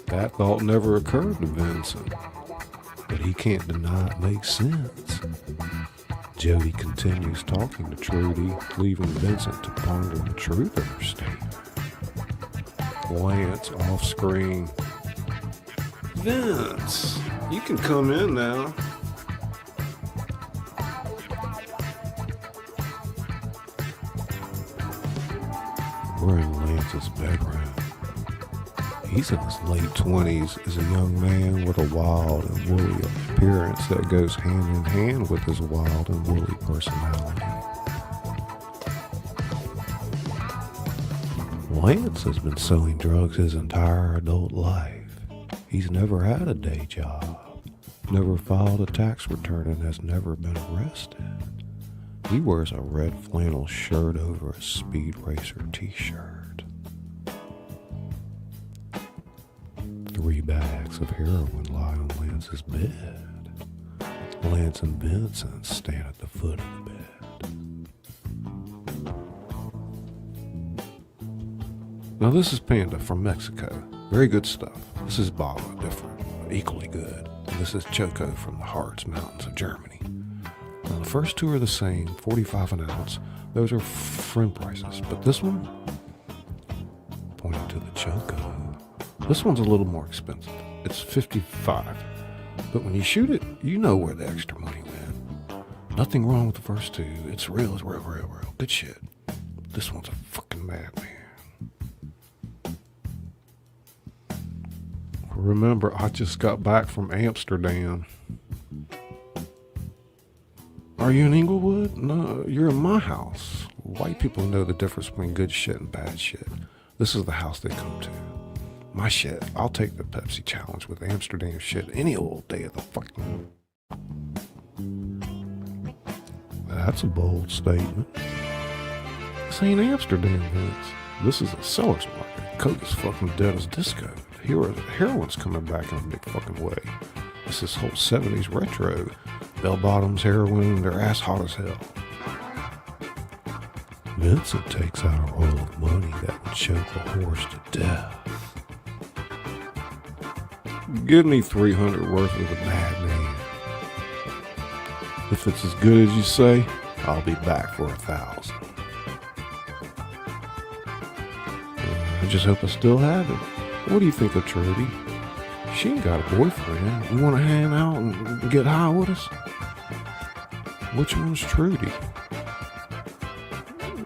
That thought never occurred to Vincent, but he can't deny it makes sense. Jody continues talking to Trudy, leaving Vincent to ponder the truth of her statement. Lance off screen. "Vince, you can come in now." We're in Lance's bedroom. He's in his late 20s, is a young man with a wild and woolly appearance that goes hand in hand with his wild and woolly personality. Lance has been selling drugs his entire adult life. He's never had a day job, never filed a tax return, and has never been arrested. He wears a red flannel shirt over a Speed Racer t-shirt. 3 bags of heroin lie on Lance's bed. Lance and Vincent stand at the foot of the bed. Now this is Panda from Mexico. Very good stuff. This is Bala, different, but equally good. And this is Choco from the Harz Mountains of Germany. Now the first 2 are the same, 45 an ounce. Those are friend prices, but this one, pointing to the Choco, this one's a little more expensive. It's $55. But when you shoot it, you know where the extra money went. Nothing wrong with the first 2. It's real. Good shit. This one's a fucking madman. Remember, I just got back from Amsterdam. Are you in Inglewood? No, you're in my house. White people know the difference between good shit and bad shit. This is the house they come to. My shit, I'll take the Pepsi challenge with Amsterdam shit any old day of the fucking... That's a bold statement. This ain't Amsterdam, Vince. This is a seller's market. Coke is fucking dead as disco. Heroin's coming back in a big fucking way. It's this whole 70s retro. Bell bottoms, heroin, they're ass hot as hell. Vincent takes out a roll of money that would choke a horse to death. Give me 300 worth of the bad name. If it's as good as you say, I'll be back for 1,000. I just hope I still have it. What do you think of Trudy? She ain't got a boyfriend. You want to hang out and get high with us? Which one's Trudy?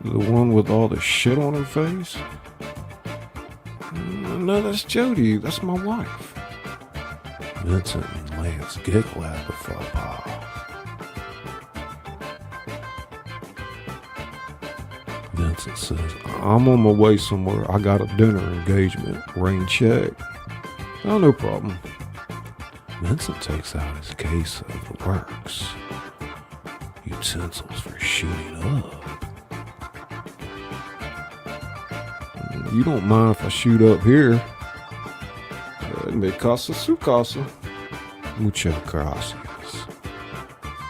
The one with all the shit on her face? No, that's Jody. That's my wife. Vincent and Lance giggle at the faux pas. Vincent says, I'm on my way somewhere. I got a dinner engagement. Rain check. Oh, no problem. Vincent takes out his case of the works. Utensils for shooting up. You don't mind if I shoot up here? Me casa su casa. Muchas gracias.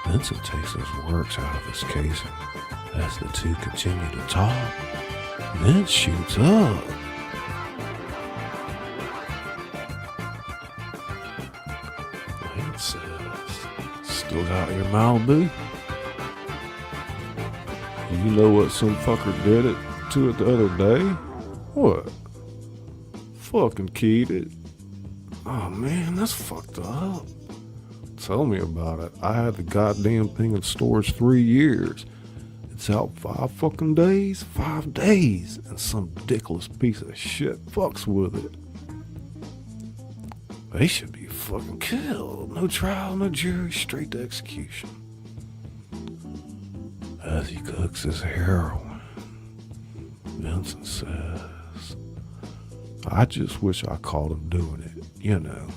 Vincent takes his works out of his case as the two continue to talk. Vince shoots up. Lance says, still got your Malibu? You know what some fucker did it to it the other day? What? Fucking keyed it. Oh man, that's fucked up. Tell me about it. I had the goddamn thing in storage 3 years. It's out 5 fucking days? 5 days. And some ridiculous piece of shit fucks with it. They should be fucking killed. No trial, no jury, straight to execution. As he cooks his heroin, Vincent says, I just wish I caught him doing it, you know.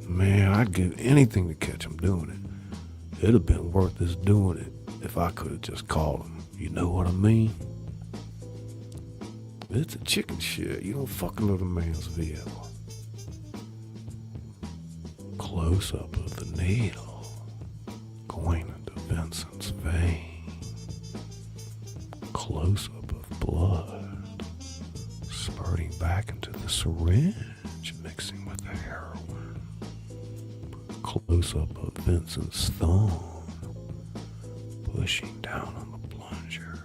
Man, I'd give anything to catch him doing it. It'd have been worth us doing it if I could have just caught him. You know what I mean? It's a chicken shit. You don't fucking know the man's vehicle. Close up of the needle going into Vincent's vein. Close up of blood spurting back into the syringe, mixing with the heroin. Close up of Vincent's thumb pushing down on the plunger.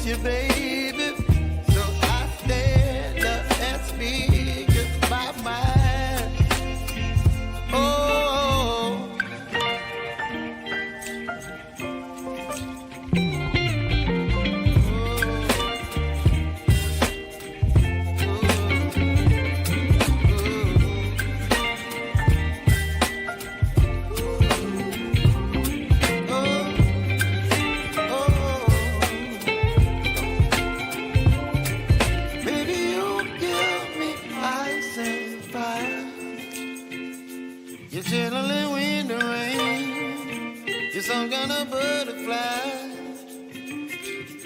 miss you, baby. So I stand up and speak my mind. Oh. Chilling wind and rain, you're some kind of butterfly.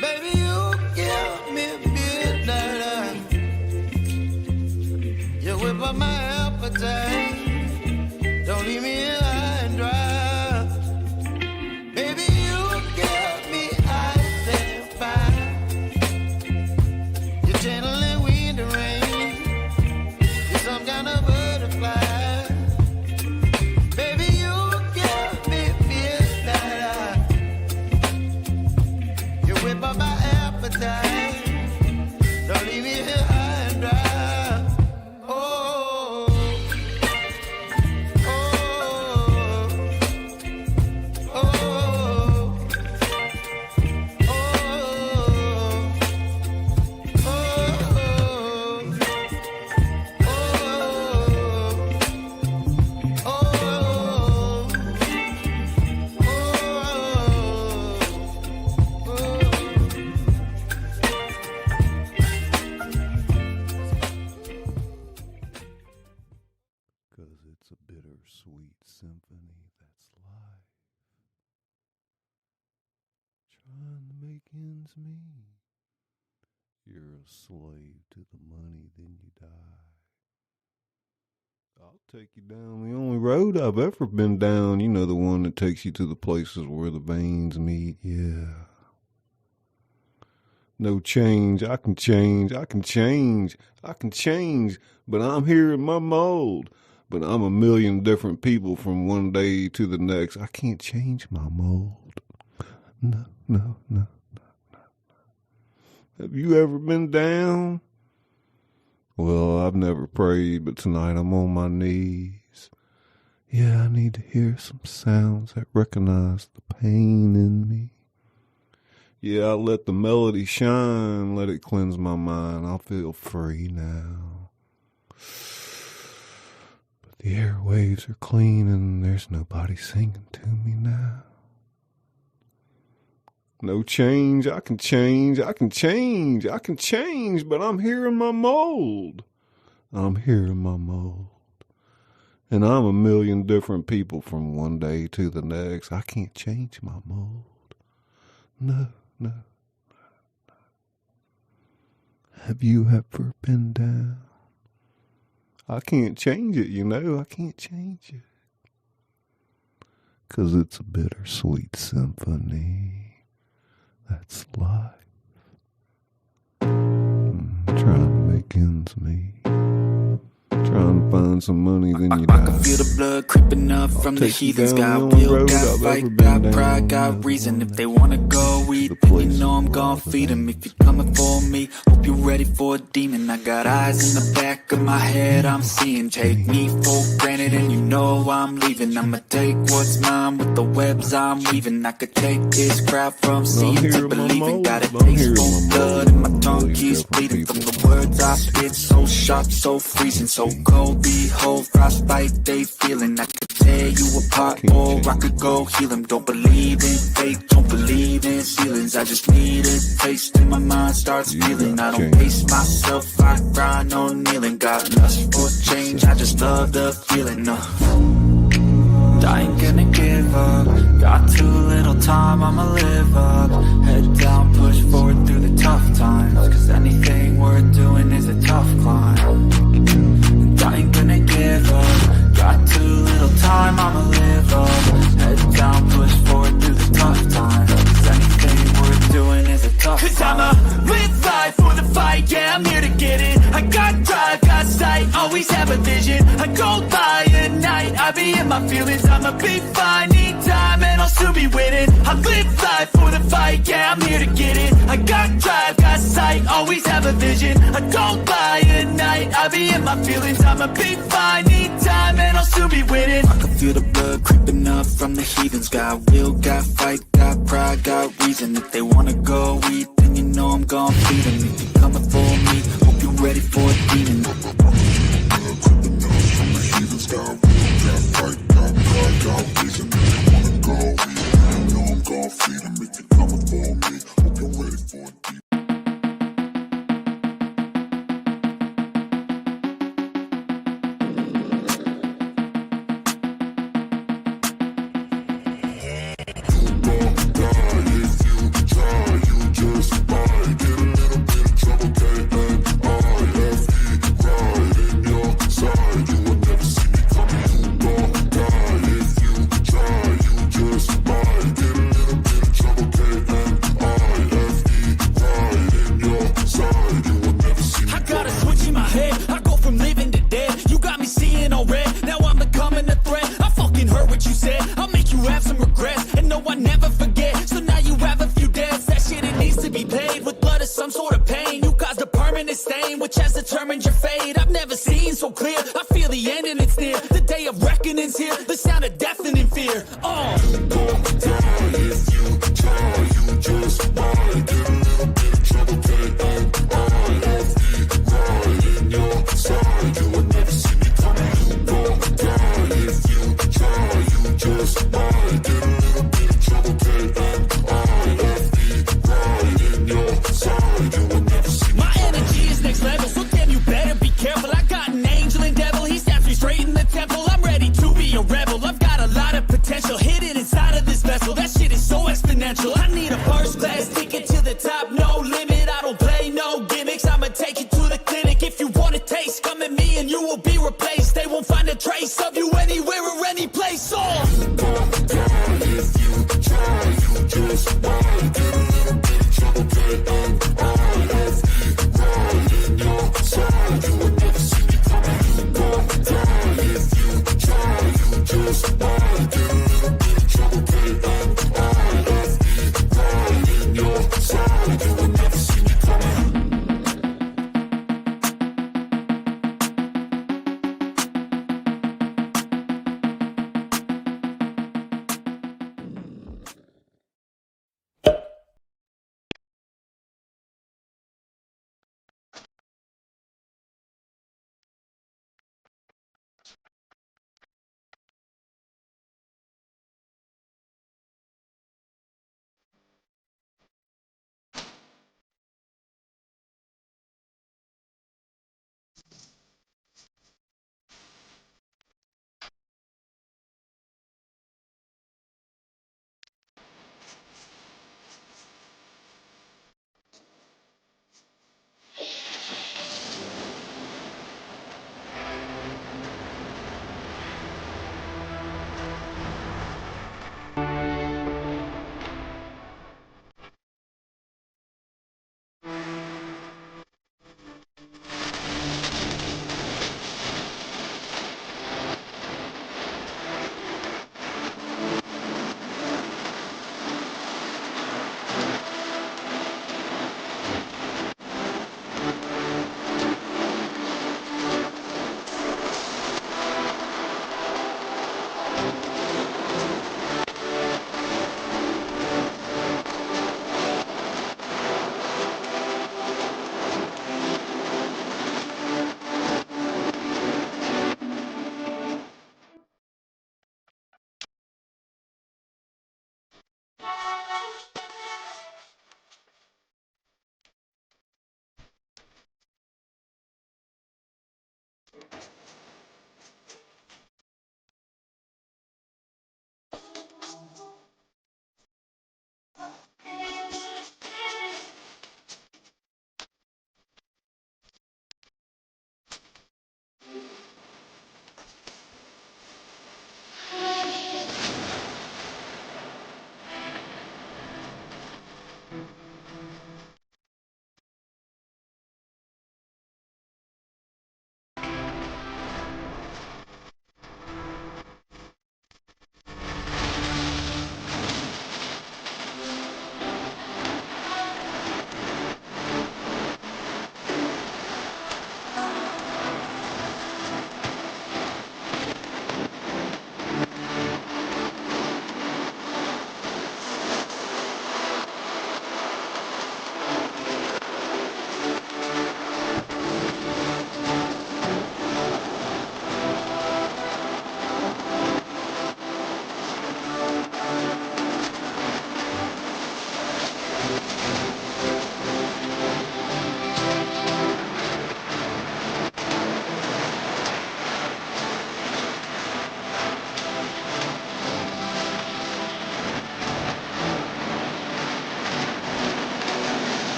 Baby, you give me midnight. You whip up my appetite. Don't leave me here high and dry. Baby, you give me ice and fire. You're channeling wind and rain. You're some kind of butterfly. Don't leave me here high and dry. Oh, oh, oh, oh, It's a bittersweet symphony that's life. Trying to make ends meet. You're a slave to the money, then you die. I'll take you down the only road I've ever been down. You know, the one that takes you to the places where the veins meet. Yeah. No change, I can change, I can change, I can change, but I'm here in my mold. But I'm a million different people from one day to the next. I can't change my mold. No, no, no, no, no. Have you ever been down? Well, I've never prayed, but tonight I'm on my knees. Yeah, I need to hear some sounds that recognize the pain in me. Yeah, I let the melody shine, let it cleanse my mind. I'll feel free now. The airwaves are clean and there's nobody singing to me now. No change, I can change, I can change, I can change, but I'm here in my mold. I'm here in my mold. And I'm a million different people from one day to the next. I can't change my mold. No, no, no. Have you ever been down? I can't change it, you know, I can't change it. 'Cause it's a bittersweet symphony. That's life. Trying to make ends meet. Trying to find some money, then you die. I can feel the blood creeping up from the heathens. Got will, got fight, got pride, got reason. If they wanna go eat, then you know I'm gon' feed them. If you're coming for me, hope you're ready for a demon. I got eyes in the back of my head, I'm seeing. Take me for granted and you know I'm leaving. I'ma take what's mine with the webs I'm weaving. I could take this crowd from seeing to believing. Got a taste for blood and my tongue keeps bleeding. From the words I spit, so sharp, so freezing, so cold, behold, frostbite they feeling. I could tear you apart or I could go heal them. Don't believe in fate, don't believe in ceilings. I just need a taste and my mind starts feeling. I don't pace myself, I grind on kneeling. Got lust for change, I just love the feeling. I ain't gonna give up. Got too little time, I'ma live up. Head down, push forward through the tough times. 'Cause anything worth doing is a tough climb. I ain't gonna give up. Got too little time, I'ma live up. Head down, push forward through the tough times. 'Cause anything worth doing is a tough climb. 'Cause I'ma live life for the fight, yeah, I'm here to get it. I got drive, got sight, always have a vision. I go by at night, I be in my feelings. I'ma be fine, need time, and I'll still be winning. I live life for the fight, yeah, I'm here to get it. I got drive, got sight, always have a vision. I don't lie at night, I be in my feelings. I'm a big fine, need time, and I'll soon be winning. I can feel the blood creeping up from the heathens. Got will, got fight, got pride, got reason. If they wanna go eat, then you know I'm gon' feed them. If you're coming for me, hope you're ready for a demon. Creeping up from the heathens. Got will, got fight, got pride, got reason. If they wanna go eat, then you know I'm gon' feed them. If you're coming for me, hope you're ready for a demon.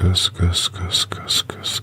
gus gus gus gus gus